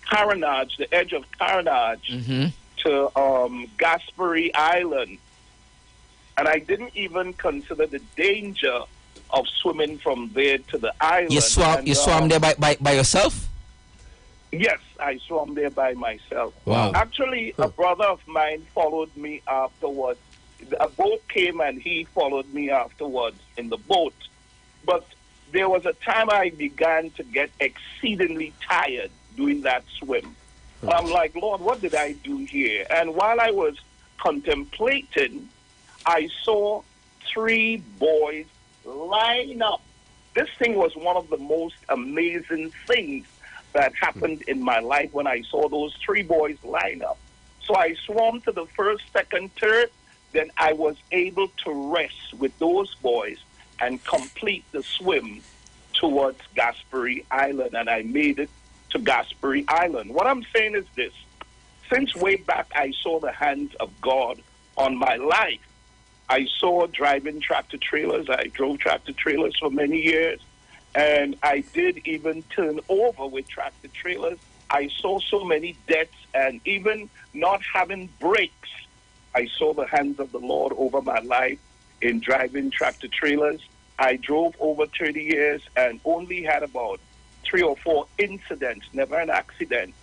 Caranage, the edge of Caranage, to Gaspery Island. And I didn't even consider the danger of swimming from there to the island. You swam there by yourself? Yes, I swam there by myself. Wow. Actually, a brother of mine followed me afterwards. A boat came and he followed me afterwards in the boat. But there was a time I began to get exceedingly tired doing that swim. I'm like, Lord, what did I do here? And while I was contemplating, I saw 3 boys line up. This thing was one of the most amazing things that happened in my life when I saw those 3 boys line up. So I swam to the first, second, third. Then I was able to rest with those boys and complete the swim towards Gaspery Island. And I made it to Gaspery Island. What I'm saying is this. Since way back, I saw the hands of God on my life. I saw driving tractor trailers. I drove tractor trailers for many years. And I did even turn over with tractor trailers. I saw so many deaths, and even not having brakes, I saw the hands of the Lord over my life in driving tractor trailers. I drove over 30 years and only had about 3 or 4 incidents, never an accident.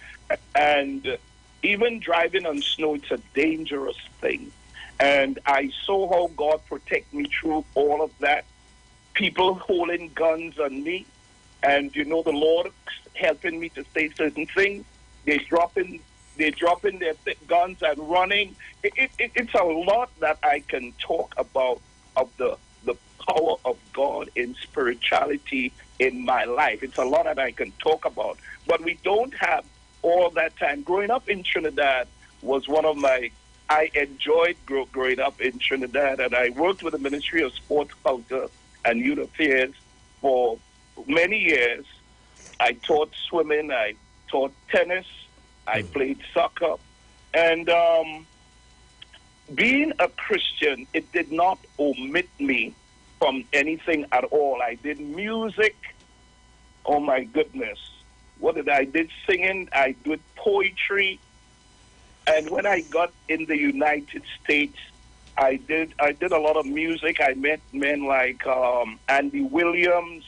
And even driving on snow, it's a dangerous thing. And I saw how God protect me through all of that. People holding guns on me, and you know the Lord helping me to say certain things. They're dropping their guns and running. It's a lot that I can talk about of the power of God in spirituality in my life. It's a lot that I can talk about, but we don't have all that time. Growing up in Trinidad was one of my. I enjoyed growing up in Trinidad, and I worked with the Ministry of Sports, Culture, and Youth Affairs for many years. I taught swimming, I taught tennis, I played soccer. And being a Christian, it did not omit me from anything at all. I did music. Oh my goodness. What did I did singing, I did poetry. And when I got in the United States, I did a lot of music. I met men like Andy Williams.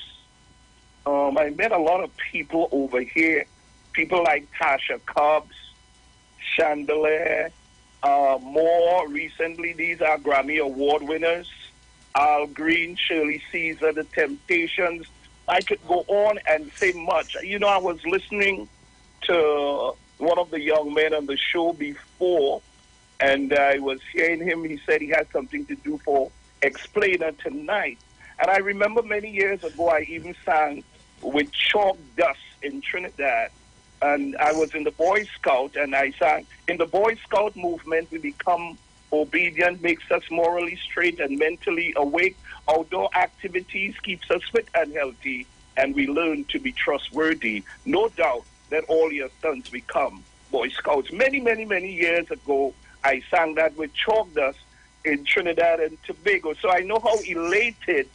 I met a lot of people over here. People like Tasha Cobbs, Chandelier, More recently, these are Grammy Award winners. Al Green, Shirley Caesar, The Temptations. I could go on and say much. You know, I was listening to one of the young men on the show before, and I was hearing him. He said he had something to do for Explainer tonight. And I remember many years ago, I even sang with Chalk Dust in Trinidad. And I was in the Boy Scout, and I sang, in the Boy Scout movement, we become obedient, makes us morally straight and mentally awake. Outdoor activities keeps us fit and healthy, and we learn to be trustworthy. No doubt that all your sons become Boy Scouts. Many, many, many years ago, I sang that with Chalk Dust in Trinidad and Tobago. So I know how elated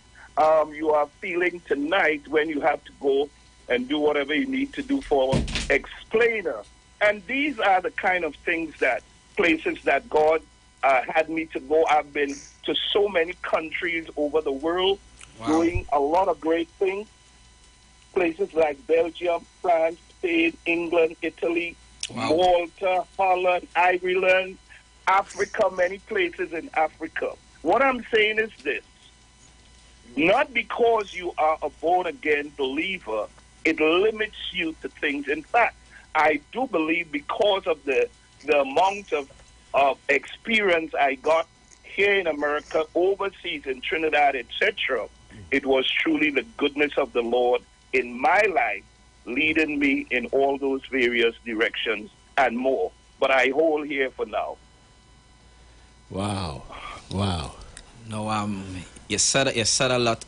you are feeling tonight when you have to go and do whatever you need to do for Explainer. And these are the kind of things that, places that God had me to go. I've been to so many countries over the world, doing a lot of great things. Places like Belgium, France, Spain, England, Italy, Malta, Holland, Ireland, Africa, many places in Africa. What I'm saying is this: not because you are a born-again believer, it limits you to things. In fact, I do believe because of the amount of experience I got here in America, overseas, in Trinidad, etc., it was truly the goodness of the Lord in my life, leading me in all those various directions and more. But I hold here for now. Wow. No, you said a lot.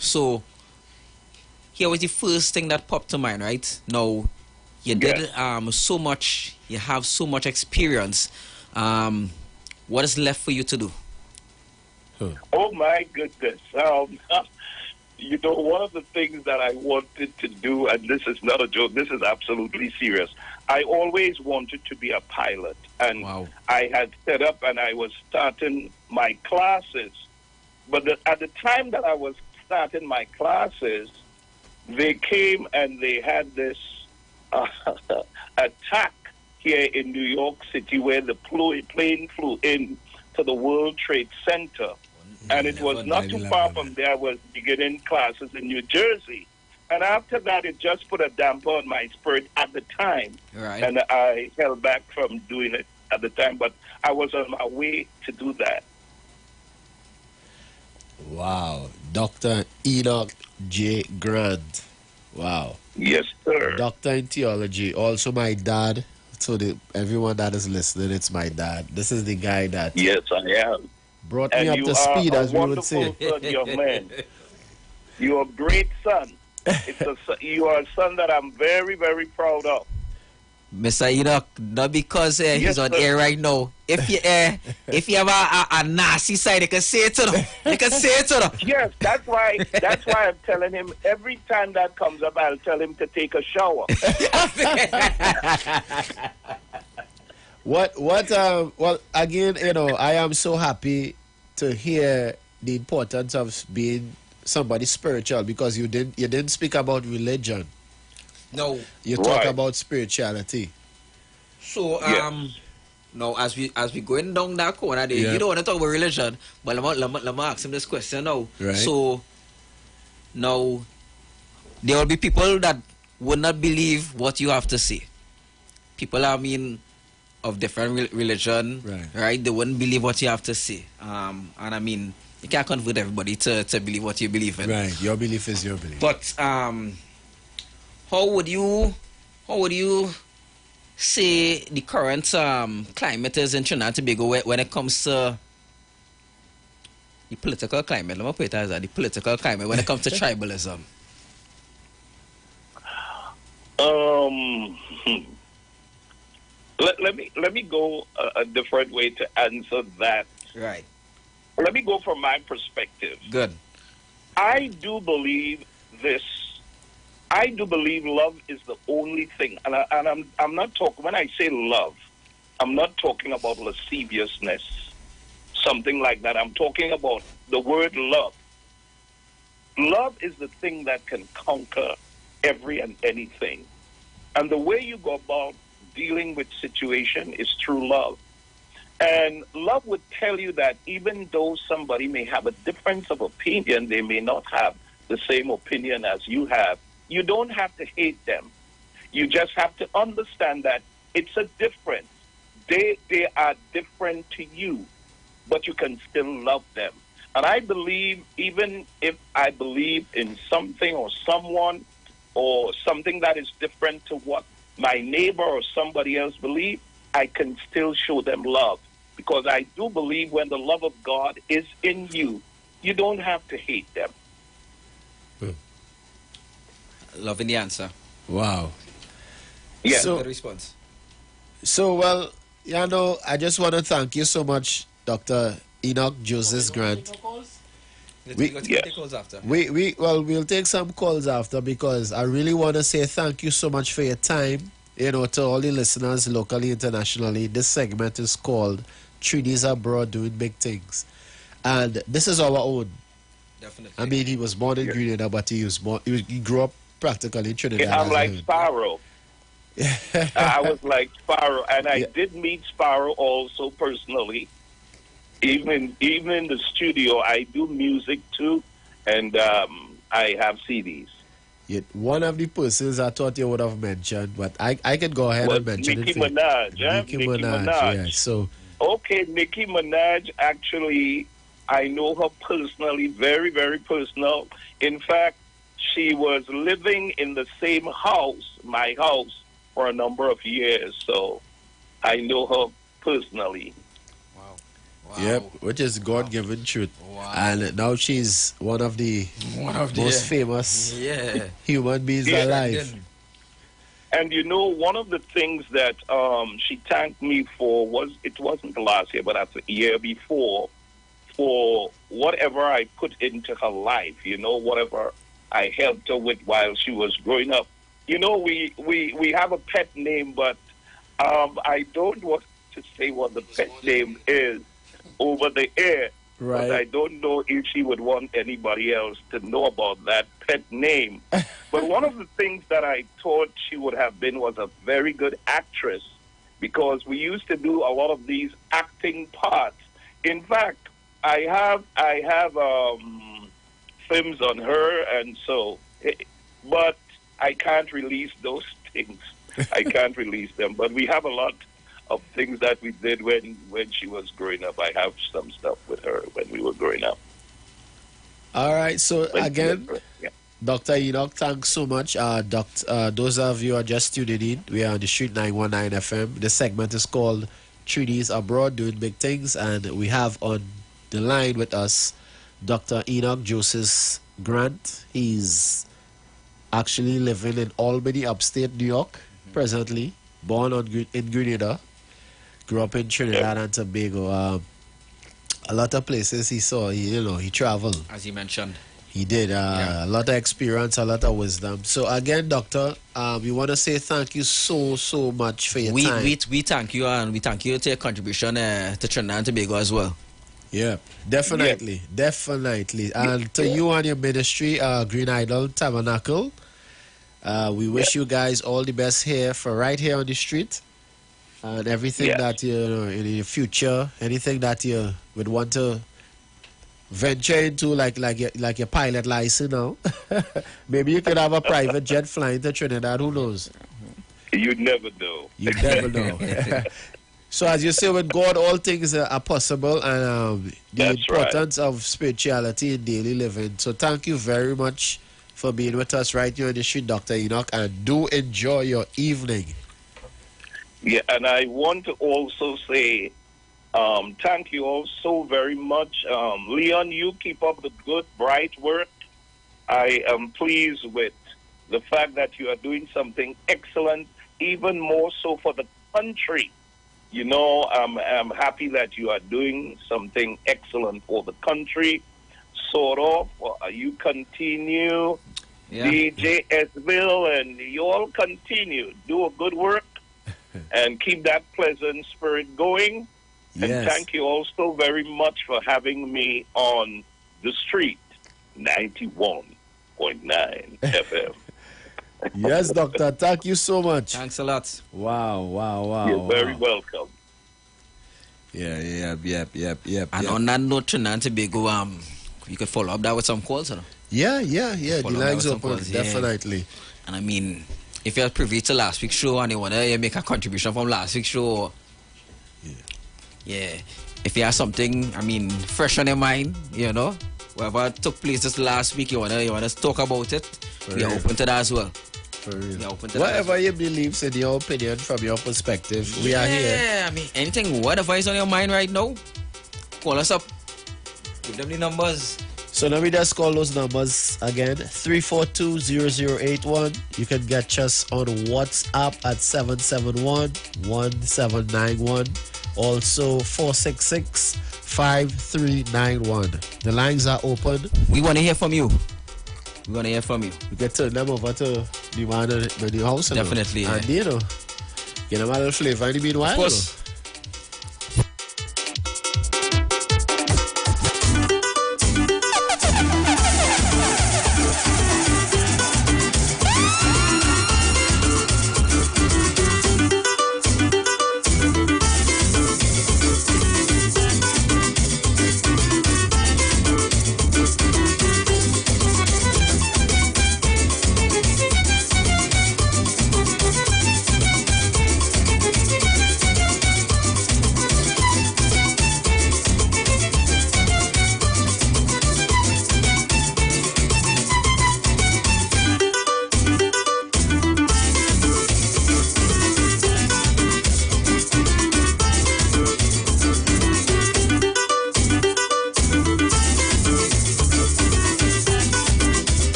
So here was the first thing that popped to mind, right? Now, you did so much. You have so much experience. What is left for you to do? Oh my goodness! You know, one of the things that I wanted to do, and this is not a joke, this is absolutely serious. I always wanted to be a pilot, and I had set up and I was starting my classes. But at the time that I was starting my classes, they came and they had this attack here in New York City where the plane flew in to the World Trade Center. And it was not too far from there. I was beginning classes in New Jersey. And after that, it just put a damper on my spirit at the time. Right. And I held back from doing it at the time. But I was on my way to do that. Wow. Dr. Enoch J. Grant. Wow. Yes, sir. Doctor in theology. Also my dad. So everyone that is listening, it's my dad. This is the guy that... Yes, I am. Brought me up to speed, as we would say. Son, young man. You're a great son. You are a son that I'm very, very proud of. Mr. Enoch, not because he's on air right now. If you have a nasty side, you can say it to them. You can say it to them. Yes, that's why I'm telling him every time that comes up, I'll tell him to take a shower. Well, again, you know, I am so happy to hear the importance of being somebody spiritual, because you didn't speak about religion. No. You talk about spirituality. So, now as we going down that corner there, you don't want to talk about religion, but let me ask him this question now. Right. So, now, there will be people that would not believe what you have to say. People, of different religion, right? They wouldn't believe what you have to say. And I mean, you can't convert everybody to believe what you believe in. Right, your belief is your belief. But how would you say the current climate is in Trinidad and Tobago when it comes to the political climate? Let me put it as that, the political climate when it comes to tribalism. Let me go a different way to answer that. Right. Let me go from my perspective. Good. I do believe this. I do believe love is the only thing, and I'm not talking. When I say love, I'm not talking about lasciviousness, something like that. I'm talking about the word love. Love is the thing that can conquer every and anything, and the way you go about dealing with situation is through love. And love would tell you that even though somebody may have a difference of opinion, they may not have the same opinion as you have. You don't have to hate them. You just have to understand that it's a difference. They are different to you, but you can still love them. And I believe, even if I believe in something or someone or something that is different to what my neighbor or somebody else believe, I can still show them love. Because I do believe when the love of God is in you, you don't have to hate them. Loving the answer. Wow. Yeah. So, Good response. So, well, I just want to thank you so much, Dr. Enoch Joseph Grant. Take calls after. We'll take some calls after, because I really want to say thank you so much for your time, to all the listeners locally, internationally. This segment is called Treaties Abroad Doing Big Things. And this is our own. Definitely. I mean, he was born in Grenada, but he grew up practically in Trinidad. I'm like Sparrow. I was like Sparrow, and I did meet Sparrow also personally. Even in the studio, I do music too, and I have CDs. Yet one of the persons I thought you would have mentioned, but I can go ahead and mention Nicki it. Minaj, Nicki Minaj. Yeah, so okay, Nicki Minaj. Actually, I know her personally, very, very personal. In fact, she was living in the same house, my house, for a number of years. So I know her personally. Yep, which is God-given truth. Wow. And now she's one of the most famous human beings alive. And one of the things that she thanked me for wasn't last year, but the year before, for whatever I put into her life, whatever I helped her with while she was growing up. We have a pet name, but I don't want to say what the pet name is over the air. Right. But I don't know if she would want anybody else to know about that pet name. But one of the things that I thought she would have been was a very good actress, because we used to do a lot of these acting parts. In fact, I have films on her, and so, but I can't release those things. I can't release them. But we have a lot of things that we did when she was growing up. I have some stuff with her when we were growing up. All right. So again, Dr. Enoch, thanks so much. Those of you who are just tuning in, we are on the Street 919 FM. The segment is called Treaties Abroad Doing Big Things, and we have on the line with us Dr. Enoch Joseph Grant. He's actually living in Albany, upstate New York, presently. Born in Grenada. Grew up in Trinidad and Tobago. A lot of places he saw. He traveled. As you mentioned. He did. A lot of experience, a lot of wisdom. So again, Doctor, we want to say thank you so much for your time. We thank you, and we thank you to your contribution to Trinidad and Tobago as well. Yeah, definitely. And to you and your ministry, Green Idol Tabernacle, we wish you guys all the best right here on the street. And everything that in your future, anything that you would want to venture into, like your pilot license now. Maybe you could have a private jet flying to Trinidad. Who knows? You never know. You never know. So as you say, with God, all things are possible, and the importance of spirituality in daily living. So thank you very much for being with us right here on the street, Dr. Enoch, and do enjoy your evening. Yeah, and I want to also say thank you all so very much. Leon, you keep up the good, bright work. I am pleased with the fact that you are doing something excellent, even more so for the country. I'm happy that you are doing something excellent for the country. Sort of. You continue, DJ Esville, and you all continue. Do a good work. And keep that pleasant spirit going. Yes. And thank you also very much for having me on the street, 91.9 FM. Yes, Doctor. Thank you so much. Thanks a lot. Wow. You're very welcome. Yep. And on that note, Trinidad and Tobago, you could follow up that with some calls, you know? Yeah. The Follow lines that with some open, calls, yeah. definitely. And I mean, if you're privy to last week's show and you want to make a contribution from last week's show, yeah. If you have something, I mean, fresh on your mind, you know, whatever took place this last week, you wanna talk about it, we are open to that as well. For real. We are open to Whatever you believe, in your opinion, from your perspective, we are here. Yeah, I mean, anything, whatever is on your mind right now, call us up. Give them the numbers. So let me just call those numbers again. 342-0081. You can get us on WhatsApp at 771-1791. Also 466-5391. The lines are open. We want to hear from you. We can turn them over to the man in the house. Definitely. And get them a little flavor in the meanwhile. Of course.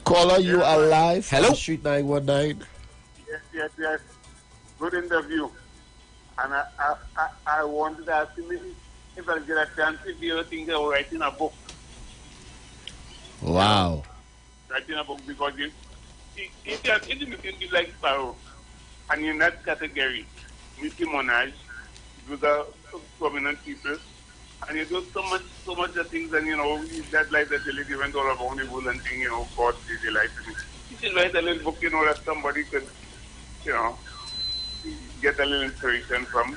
Caller, you are live. Hello? Street 919. Yes. Good interview. And I wanted to ask him if I get a chance if you think of writing a book. Wow. Writing a book because if you like Sparrow and in that category, Mickey Monage, those are prominent people, and you do so much of things, and that life that you live, even all about the world and thing, God is the life. You should write a little book, that somebody could, get a little inspiration from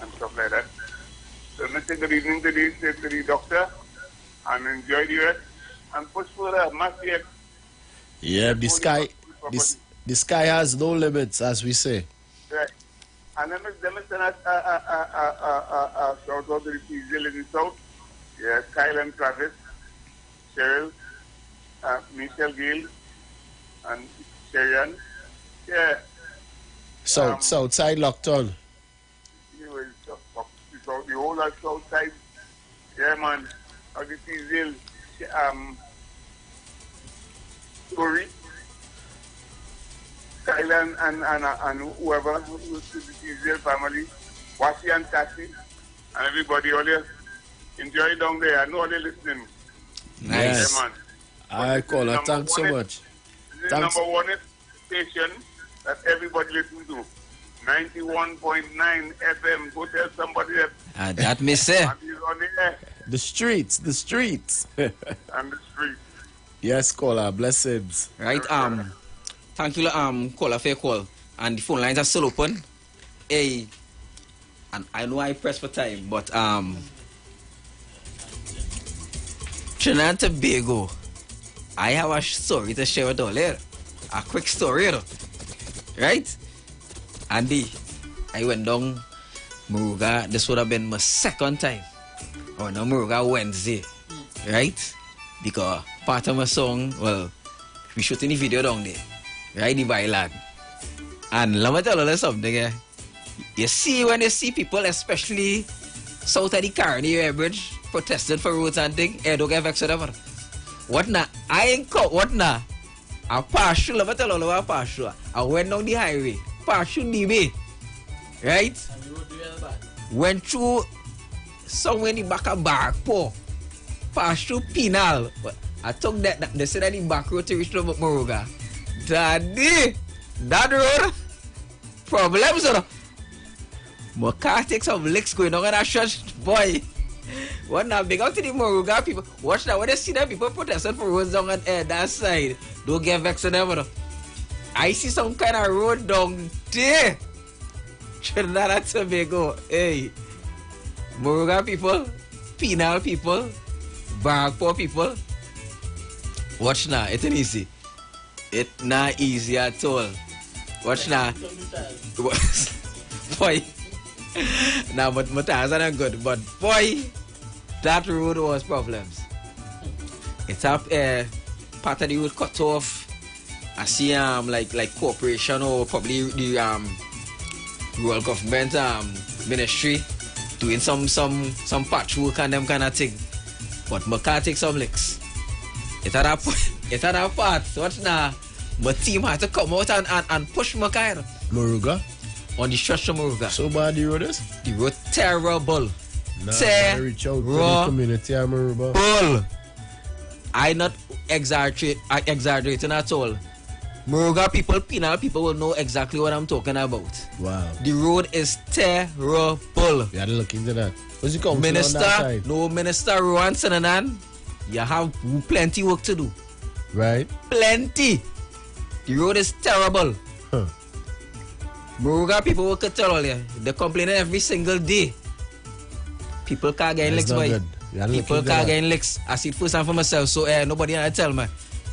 and stuff like that. So let's say good evening to the doctor and enjoy the rest and push for the massive. Yeah, the sky has no limits, as we say. Right. And then send us shout out to the people in the south. Yeah, Kyle and Travis, Cheryl, Michelle Gill, and Sharon. Yeah. South side locked on. Anyway, the whole south side. Yeah, man. Of the Teasdale, story. Kyle and whoever, the Teasdale family, Washi and Tassie, and everybody all there. Enjoy it down there. I know they're listening. Nice. Yeah, man. All right, caller. Thanks so much. This is number one station that everybody listens to. 91.9 FM. Go tell somebody that. That me say. And he's on the air. The streets. And the streets. Yes, caller. Blessings. Right. Thank you, caller, for your call. And the phone lines are still open. Hey, and I know I press for time, but Trinidad and Tobago, I have a story to share with all here. A quick story, right? Andy, I went down Muruga. This would have been my second time. I went down Muruga Wednesday, right? Because part of my song, well, we shooting the video down there, right? The Bailan. And let me tell you something. You see, when you see people, especially south of the Carnegie Bridge, protesting for roads and things, don't get vexed whatever. What now? I ain't caught. What now? I pass through. Let me tell you what I pass through. I went down the highway, pass through the way, right? Went through somewhere in the back of Barpo, pass through Pinal. I took that. They said that the back road to reach to Moruga. Daddy, that road problems. My car takes some licks going on in that church, boy. What now? Big up to the Moruga people. Watch now. When they see that people protesting for roads down on that side, don't get vexed ever. I see some kind of road down there. Trinidad and Tobago. Hey. Moruga people, penal people, Barangpur people. Watch now. It's not easy. It's not easy at all. Watch now. Boy. Now, but my tires are not good. But boy, that road was problems. It's up part of the road cut off. I see like corporation or probably the rural government ministry doing some patchwork and them kind of thing. But I can't take some licks. It's at that part. Watch now. My team had to come out and push my car. Moruga? On the stretch of Moruga. So bad the road is? The road terrible. Nah, reach out to the community of Moruga. I not exaggerating at all. Moruga people, penal people will know exactly what I'm talking about. Wow. The road is terrible. We had to look into that. What's it called? Minister, no Minister Rowan Sinanan, you have plenty work to do. Right? Plenty. The road is terrible. Huh. Moruga people will tell all you. They complain every single day. People can't get in licks, boy. People can't get in licks. I see it first time for myself, so nobody can tell me.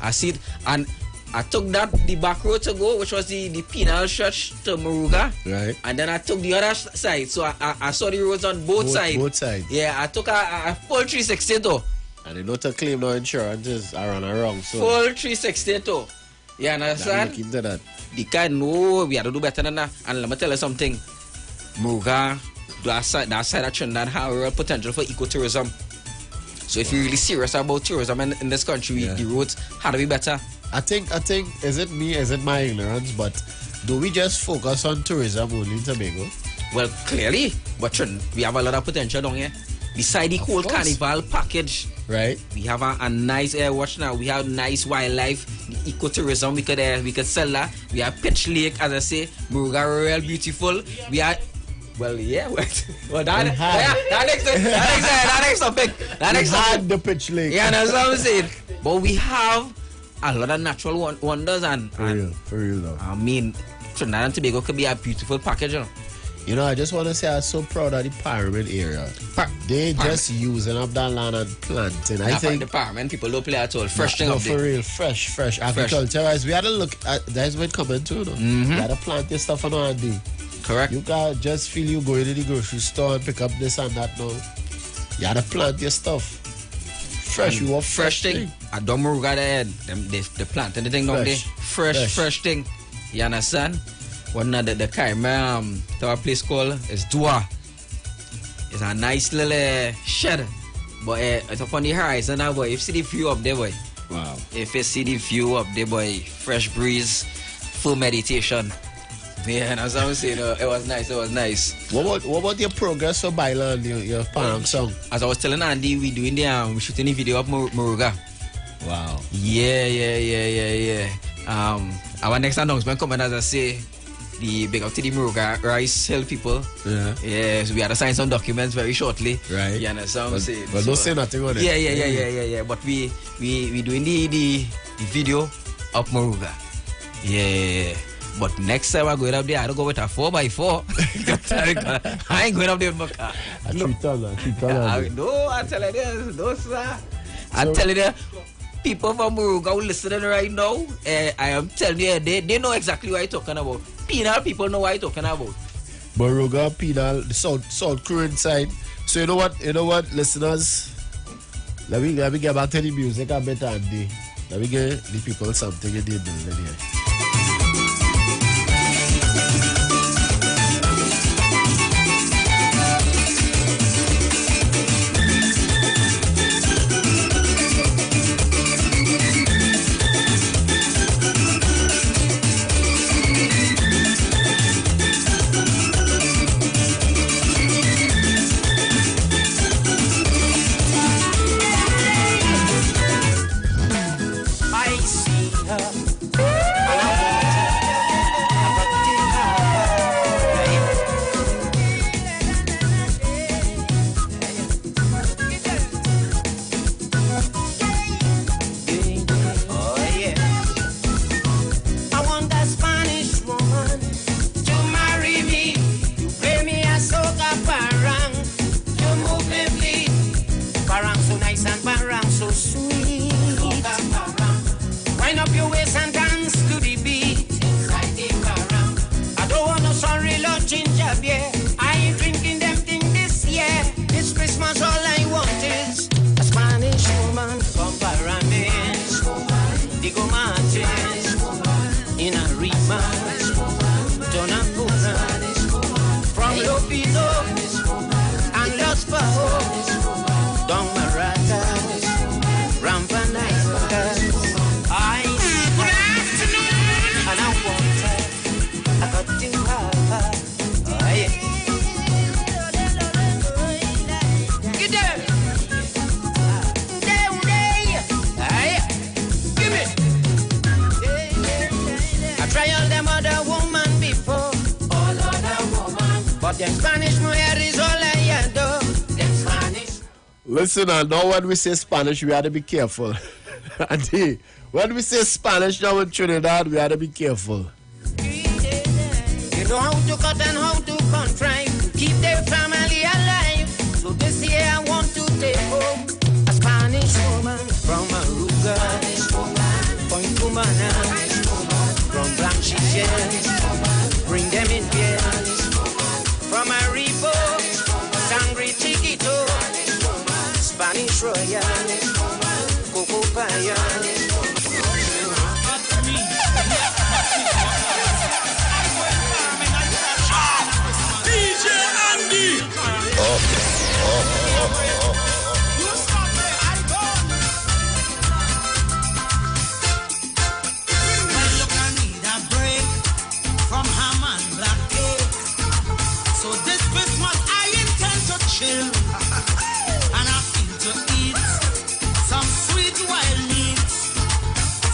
I see it, and I took the back road to go, which was the penal stretch to Moruga. Right. And then I took the other side, so I saw the roads on both sides. Both sides. Yeah, I took a full 360 though. And they don't claim no insurance, just I run around. So. Full 360 though. You understand? Look into that. The guy know we have to do better than that. And let me tell you something. Moruga, that side of Trinidad have real potential for ecotourism. So if you're really serious about tourism in this country, the roads have to be better. I think, is it my ignorance, but do we just focus on tourism only in Tobago? Well, clearly, but we have a lot of potential down here. Beside the whole carnival package, right? We have a nice watch now. We have nice wildlife, the ecotourism. We could sell that. We have Pitch Lake, as I say, Moruga real beautiful. We are, well, yeah. Well, that next topic. That next topic. The Pitch Lake. Yeah, that's what I'm saying. But we have a lot of natural wonders and for real though. I mean, Trinidad and Tobago could be a beautiful package. You know, I just want to say I'm so proud of the Pyramid area. They just using up that land and planting. I think the Pyramid people don't play at all. Fresh thing no, up for there. real, fresh agriculture. We had to look at that's what coming too. Though. You had to plant your stuff on our day. Correct. You can't just feel you going to the grocery store and pick up this and that. No, you had to plant your stuff. Fresh, you want fresh thing. I don't Moruga there. They plant anything down there. Fresh thing. You understand? One of the Kaima to a place called is Dua. It's a nice little shed. But it's up on the horizon now, boy. If you see the view up there, boy. Wow. If you see the view up there, boy, fresh breeze, full meditation. Yeah, that's what I'm saying. It was nice. What about your progress for Byland, your Parang song? As I was telling Andy, we doing we shooting the video of Moruga. Wow. Yeah. Our next announcement coming, as I say, the big up to the Moruga Rice Hill people. Yeah. So we had to sign some documents very shortly. Right. You understand what I'm saying? But don't say nothing on it. Yeah. But we doing the video of Moruga. Yeah. But next time I go up there, I don't go with a 4x4. I ain't going up there with my car. A 3 ton. No, I tell you this. No, sir. I tell you that people from Moruga who listening right now, I am telling you, they know exactly what I'm talking about. Penal people know what I'm talking about. Moruga, Penal, the South Current side. So you know what, listeners? Let me get back to the music a bit, Andy. Let me get the people something in the building here. I see her and I want her. Them Spanish mujer is all I adore. Them Spanish. Listen, I know when we say Spanish, we have to be careful. Auntie, when we say Spanish now in Trinidad, we have to be careful. You know how to cut and how to contrive to keep their family alive. So this year I want to take home a Spanish woman from Aruga, Point Cumana, from Blanchilles, bring them in here. From Aribo, Sangre Chiquito, Spanish Royal, Coco Paya. And I feel to eat some sweet wild meats.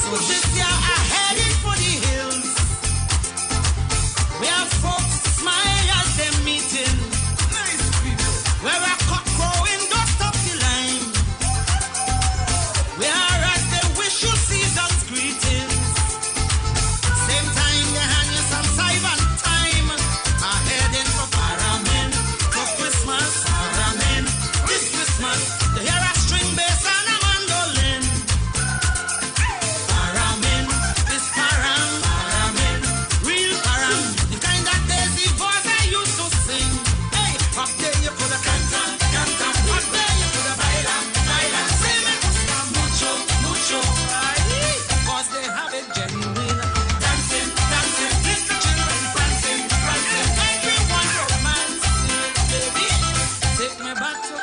So this year I headed for the hills, where folks smile as they're meeting, where a cock crowing dust up the line, whereas they wish you season's greetings. Same time they hand you some Sivan time. I'm heading for Paramin for Christmas. This Christmas, to hear a string bass and a mandolin. Paramin, this paramin, real param, the kind that Daisy voice I used to sing. Hey, up there you could have canta, up there you could have baila. Say me gusta mucho, cause they have it genuine. Dancing, little children prancing, everyone romancing, baby. Take me back to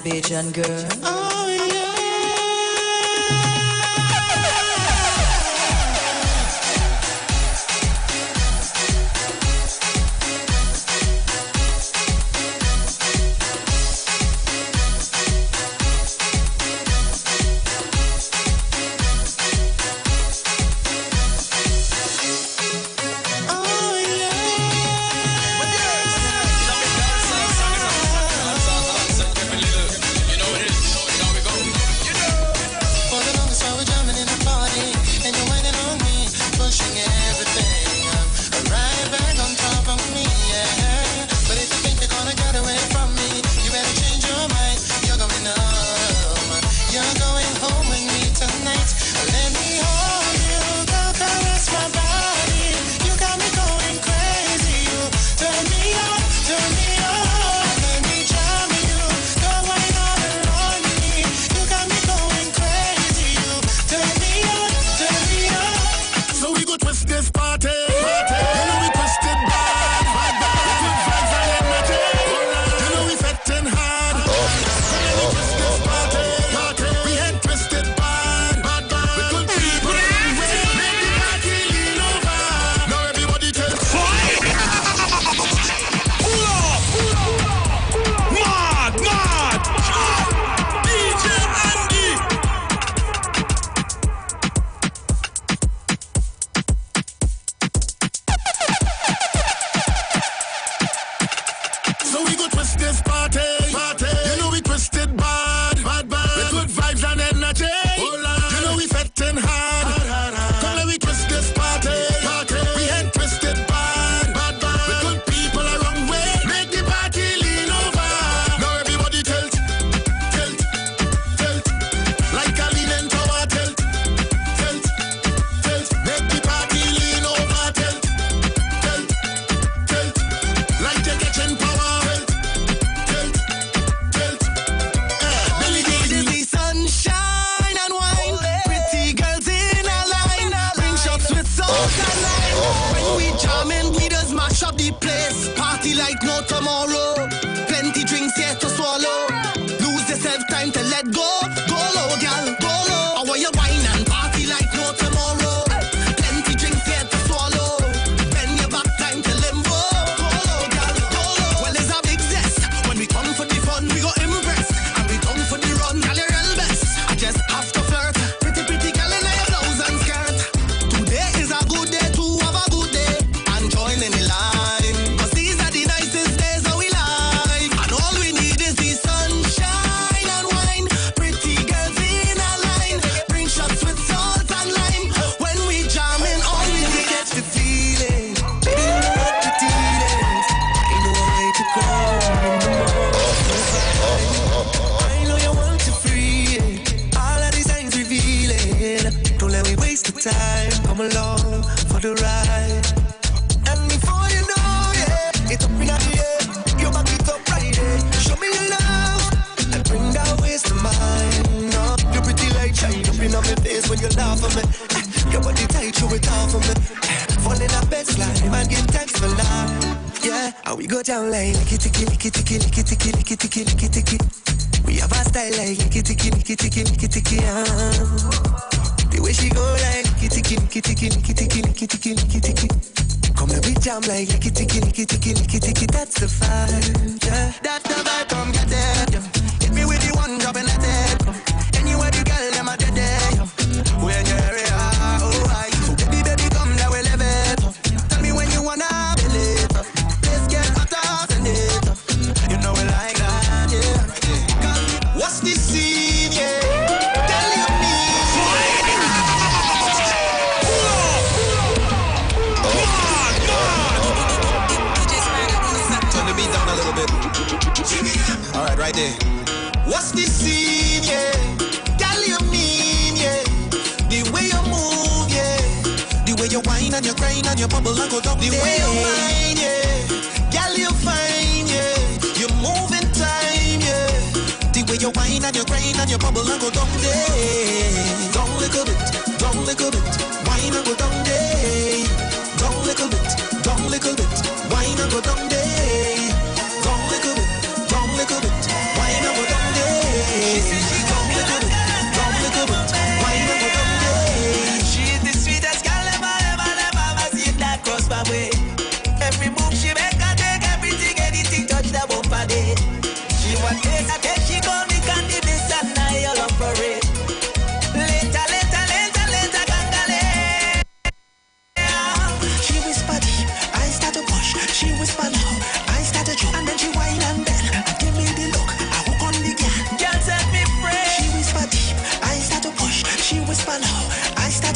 Bajan girl. Oh, yeah. Wine and go down there.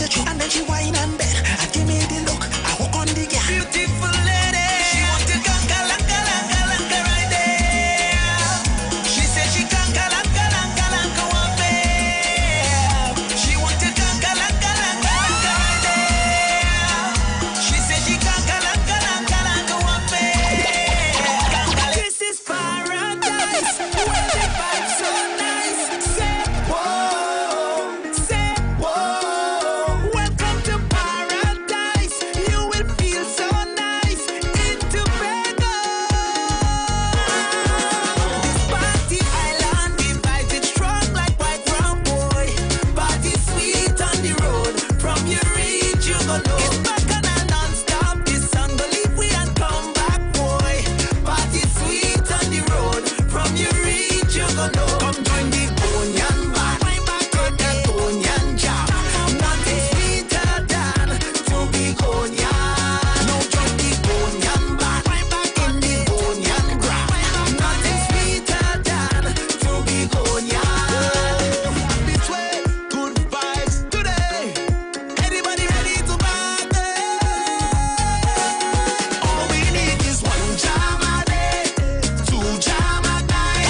the tree and then she whine and bend. And give me the look, I hook on the girl. Beautiful lady. She want to conga langa right there. She said she conga langa one bed. She want to conga langa right there. She said she conga langa one bed. This is paradise. Where the vibes so nice. Say whoa. Welcome to paradise. You will feel so nice in Tobago. This party island, the vibes it's strong like white rum, boy. Party sweet on the road. From your reach, you gon' know. It's back on a non-stop. This song go leave we and come back, boy. Party sweet on the road. From your reach, you gon' know. Come join the Onion Bar. Take that Onion Jam. Nothing sweeter than to be Onion. No, join the Onion Bar. In the Onion Gram. Nothing sweeter than to be Onion. Between good vibes today. Everybody ready to party? All we need is one jam a day, two jam a night.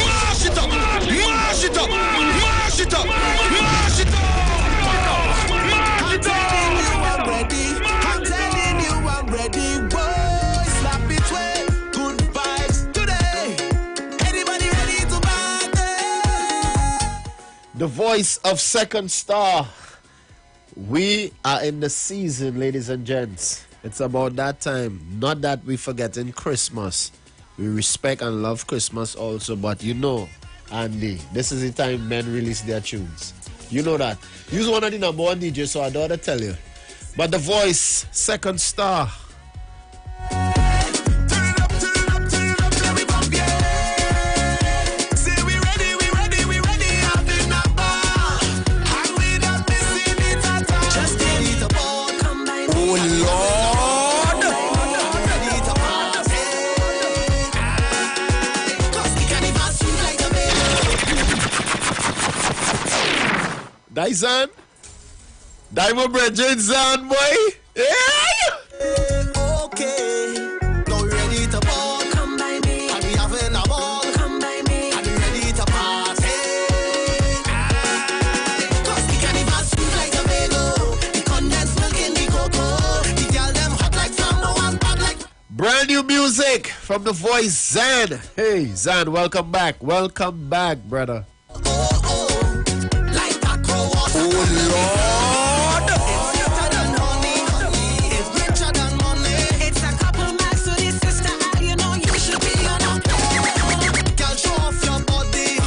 Mash it up, mash it up, mash it up, mash it up. I'm telling you I'm ready. I'm telling you I'm ready. Boy, slap between good vibes today. Everybody ready to party? The voice of Second Star. We are in the season, ladies and gents. It's about that time. Not that we forgetting Christmas. We respect and love Christmas also, but you know, Andy, this is the time men release their tunes. You know that. You're one of the number one DJs, so I don't have to tell you. But the voice, Second Star. Let me bump, yeah. Say we ready up in the bar. And we not missing it at all. Just give me the ball, come by me. Oh, Lord. Ready to party. Cause we can't even swim like a baby. Dyson. Diamond Bridget Zan, boy. Yeah. Okay, now we ready to ball. Come by me. And we having a ball. Come by me. And we ready to party. Cause we can't even swim like a bagel. The condensed milk in the cocoa. The girl them hot like summer one bad like. Brand new music from the voice Zan. Hey, Zan, welcome back. Welcome back, brother. Like macro water. Oh, Lord. It's sweeter than honey. It's richer than money. It's a couple max to the sister. You know you should be on a plane. Girl, show off your body.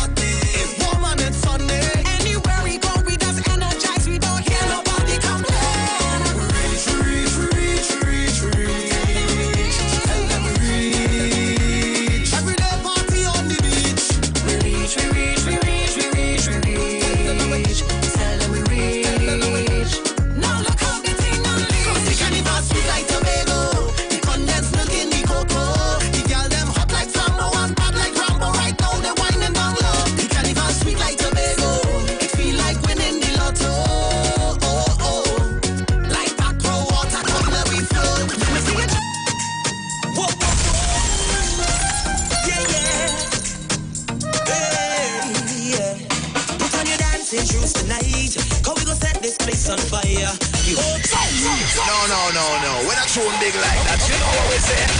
It's warm and it's sunny. Anywhere we go, we just energize. We don't hear nobody complain. Reach. Tell them reach. Everyday party on the beach. We reach. Tell them we reach. Now look how the thing unleash. Cause the carnival sweet like Tobago. The condensed milk in the cocoa. The girl them hot like summer one bad like Rambo. Right now they whining down low. The carnival sweet like Tobago. It feel like winning the lotto. Like macro water, come let we flow. Let me see it. Whoa. Yeah. Put on your dancing shoes tonight. Cause we gon' set this place on fire. You No. We're not showing big like that. You know what we're saying?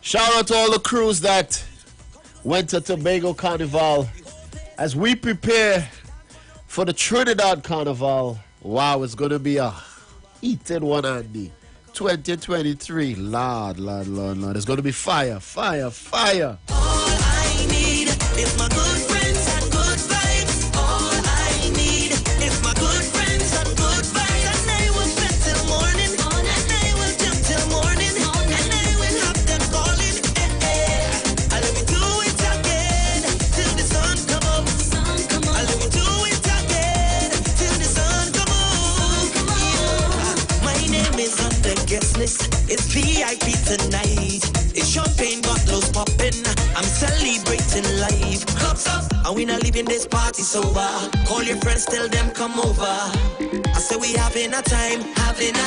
Shout out to all the crews that went to Tobago Carnival as we prepare for the Trinidad Carnival. Wow, it's going to be a heated one, Andy. 2023. Lord. It's going to be fire. All I need is my good friends and good vibes. All I need is my good friends and good vibes. And I will spend till morning. And I will jump till morning. And I will have them calling. I let me do it again till the sun come up. I let me do it again till the sun come up. Yeah. My name is on the guest list. It's VIP tonight. It's champagne, but in life. Cups up, and we not leaving this party sober. Call your friends, tell them come over. I say we having a time, yeah.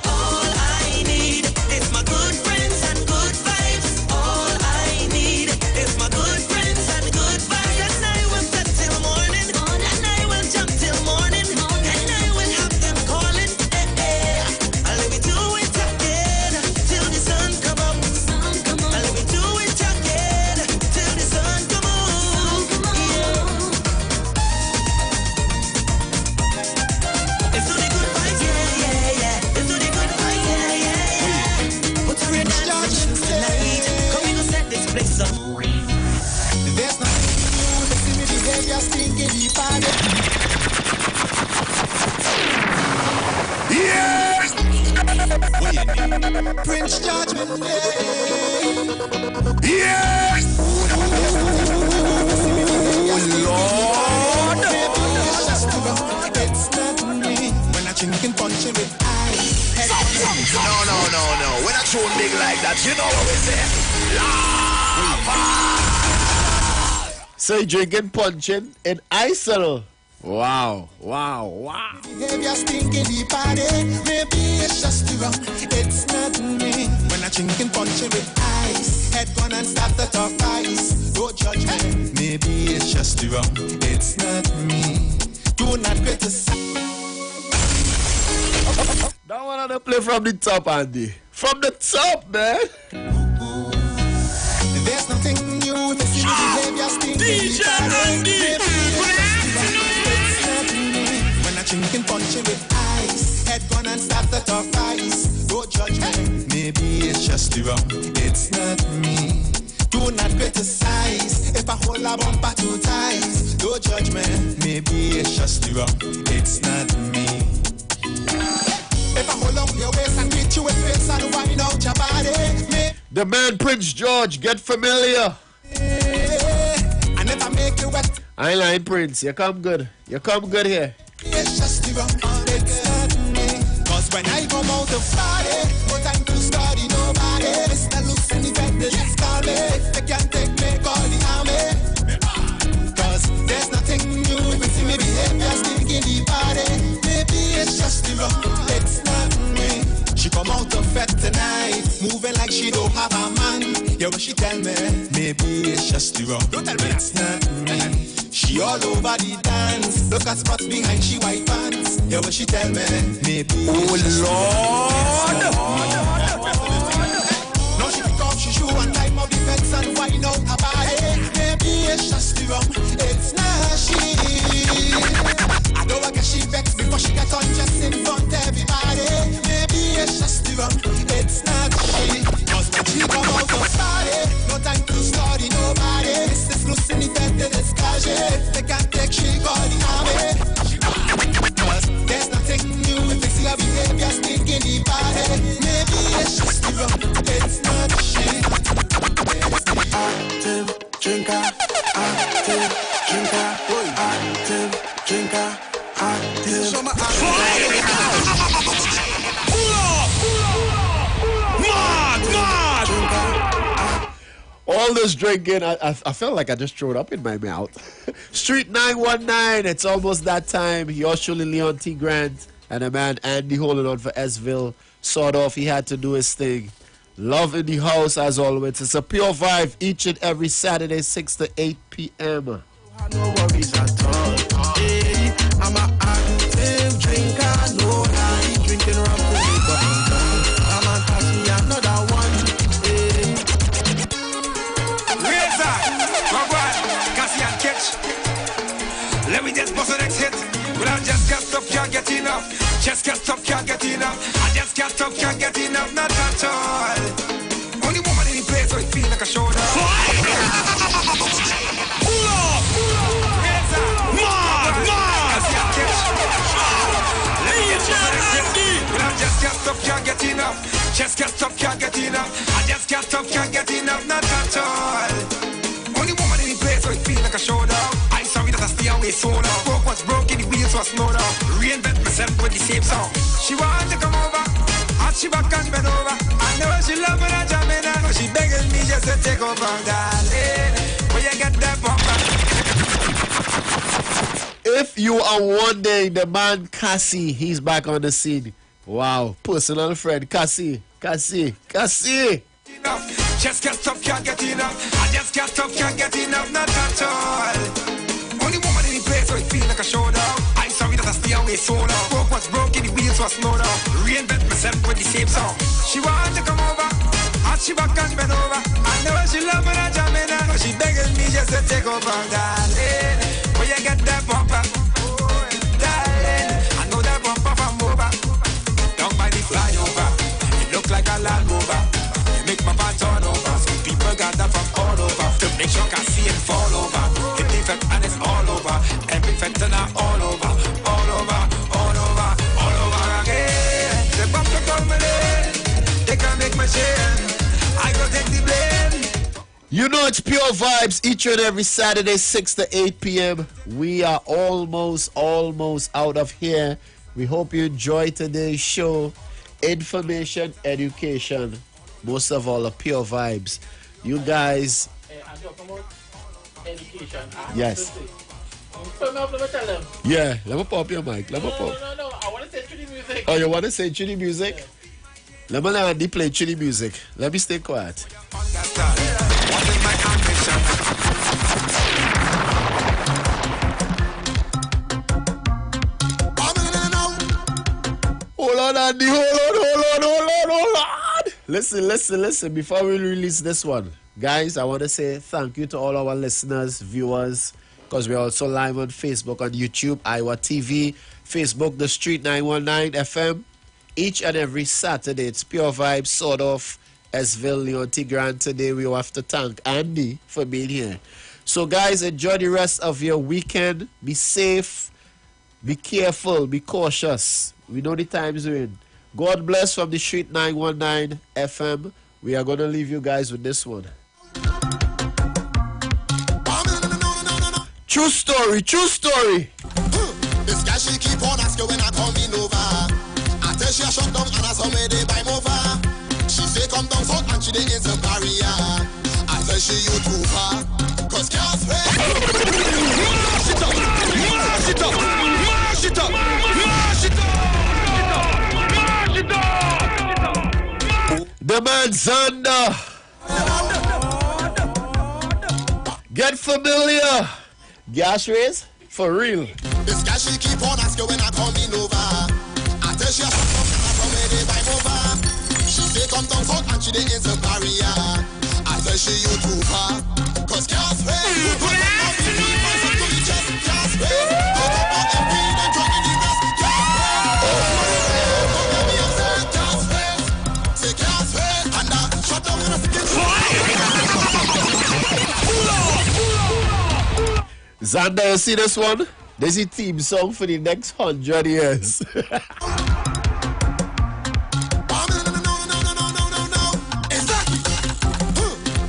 All I need is my good friends and good vibes. All I need is my good friends and good vibes. And I will set till morning, and I will jump till morning, and I will have them calling. And let me do it again till the sun come up. And let me do it again till the sun come up. Let's do the good vibes, yeah. Let's do the good vibes, yeah. Put your hands tonight. Come in and set this place up. There's nothing new. They see me behavior stinking deep on it. Yes! Prince Judgment Day. Yes! Lord! It's not me. When I drinking punching with ice. No. When I tune big like that, you know what we say? So you drinking punching in ISIL. Wow. Behavior stinking deep on it. Maybe it's just the rum. It's not me. When I drinking punching with ice. Head gone and start to talk ice. Don't judge me. Maybe it's just the rum. It's not me. Do not criticize. That one to play from the top, Andy. From the top, man. There's nothing new. They see the behavior stinking deep on it. When I drinking punching with ice. Head gone and start to talk ice. Don't judge me. Maybe it's just the rum. It's not me. Do not criticize. If I hold a bumper too tight, don't judge me. Maybe it's just the rum. It's not me. If I hold up your waist and greet you with face and wind out your body, The man Prince George, get familiar. I never make you wet. I ain't lying, Prince. You come good here. It's just the rum. It's not me. Cause when I come out of party, no time to study nobody. Mr. Looks independent, just call me. They can't take me, call the army. Cause there's nothing new. If you see me behavior stinking the party, maybe it's just the rum. It's not me. She come out of fed tonight, moving like she don't have a man. Yeah, what she tell me? Maybe it's just the rum. Don't tell me it's not me. She all over the dance. Look at spots behind she white pants. Yeah, what she tell me? Maybe it's Lord. Now she pick off she shoe and climb up the fence and wind out her body. Maybe it's just the rum. It's not she. I know I guess she vex before she get undressed in front of everybody. Maybe it's just the rum. It's not she. Cause when she come out of party, no time to study nobody. It's this loose in the bed that is casual. They can't take she call the army. Cause there's nothing new. If they see her behavior stinking the body, maybe it's just the rum. It's not she. Active drinker, active drinker, active drinker, active. All this drinking, I felt like I just threw it up in my mouth. Street 919, it's almost that time. Yours truly, Leon T. Grant, and a man, Andy, holding on for Esville. Sort of, he had to do his thing. Love in the house, as always. It's a pure vibe each and every Saturday, 6 to 8 p.m. No worries at all. Hey, I'm an active drinker, no lie. Drinking rum to me, but I'm a pass me another one. Hey. Razor, Wagwan, Cassie and Catch. Let me just bust the next hit. But I just can't stop, can't get enough. Just can't stop, can't get enough. I just can't stop, can't get enough. Not at all. Only woman in the place, so it feel like a shoulder. Just can't stop, can't get enough. Just can't stop, can't get enough. I just can't stop, can't get enough. Not at all. Only woman in the place, so it feel like a shoulder. I'm sorry that I stay away so long. Broke what's broken, the wheels was snowed out. Reinvent myself with the same song. She want to come over, and she back and bend over. I know she loving and jamming, and she begging me just to take over, darling. you are wondering, the man Cassie, he's back on the scene. Wow, personal friend Cassie. Enough. Just can't stop, can't get enough. I just can't stop, can't get enough, not at all. Only woman in the place so it feel like a showdown. I'm sorry that I stay away so long. Broke what's broken, the wheels was snowed out. Reinvent myself with the same song. She want to come over, hot she back and bend over. I know she love when I jam in her, but she begging me just to take over, darling. Where you get that bumper, darling? I know that bumper from over, down by the flyover. It look like a Land Rover. Make my band turn over. Some people got that from all over. To make sure I see it fall over. Hit the effect and it's all over. Every fentanyl all over. All over, all over, all over again. The bump to come in. They can make my shame. I go take the blame. You know it's Pure Vibes each and every Saturday, 6 to 8 p.m. We are almost out of here. We hope you enjoy today's show. Information, education. Most of all, the Pure Vibes. You guys. And talking about education. Yes. Let me tell them. Yeah, let me pop your mic. Let me pop. No. I want to say chili music. Oh, you want to say chili music? Yeah. Let me learn to play chili music. Let me stay quiet. Hold on, Andy. Hold on. Listen. Before we release this one, guys, I want to say thank you to all our listeners, viewers, because we're also live on Facebook, on YouTube, Iwer TV, Facebook, The Street 919 FM. Each and every Saturday, it's Pure Vibes, sort of, Esville, Leon Tigran. Today, we will have to thank Andy for being here. So, guys, enjoy the rest of your weekend. Be safe, be careful, be cautious. We know the times we're in. God bless from the Street 919 FM. We are going to leave you guys with this one. True story. This guy she keep on asking when I come in over. I tell she a shut down and I saw me they buy over. She say come down south and she dey in the barrier. I tell she you too far. Cause girls pay. Mash it up. The man Xander. Get familiar. Gas race for real. This guy she keep on asking when I come in over. I tell she a shut down and I saw me they buy over. She say come down south and she dey in the barrier. I tell she you too far. Cause girls pay. Xander, you see this one? This is a theme song for the next 100 years.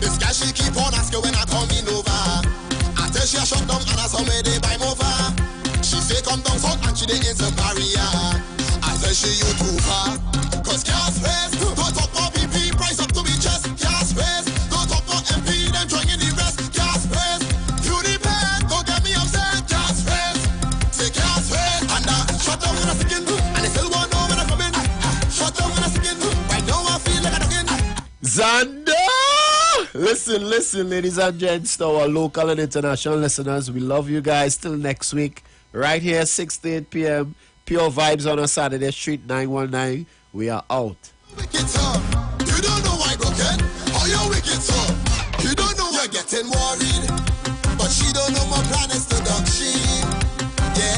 This guy she keep on asking when I come in over. I tell she a shut down and I saw me they buy over. She say come down south and she dey in the barrier. I tell she you too far. Cause gas race, don't talk about BP, price up to be just gas race. Don't talk about MP, them trying the rest. Gas race, you the best, don't get me upset. Gas race, say gas race. And shut down when I skin, and they still won't know when I come in. Shut down when I skin, right now I feel like I don't get. Xander! Listen, ladies and gents, to our local and international listeners, we love you guys. Till next week, right here, 6 to 8 p.m. Pure Vibes on a Saturday, Street 919. We are out. Wicked son, you don't know why broken. How you wicked son? You don't know you're getting worried.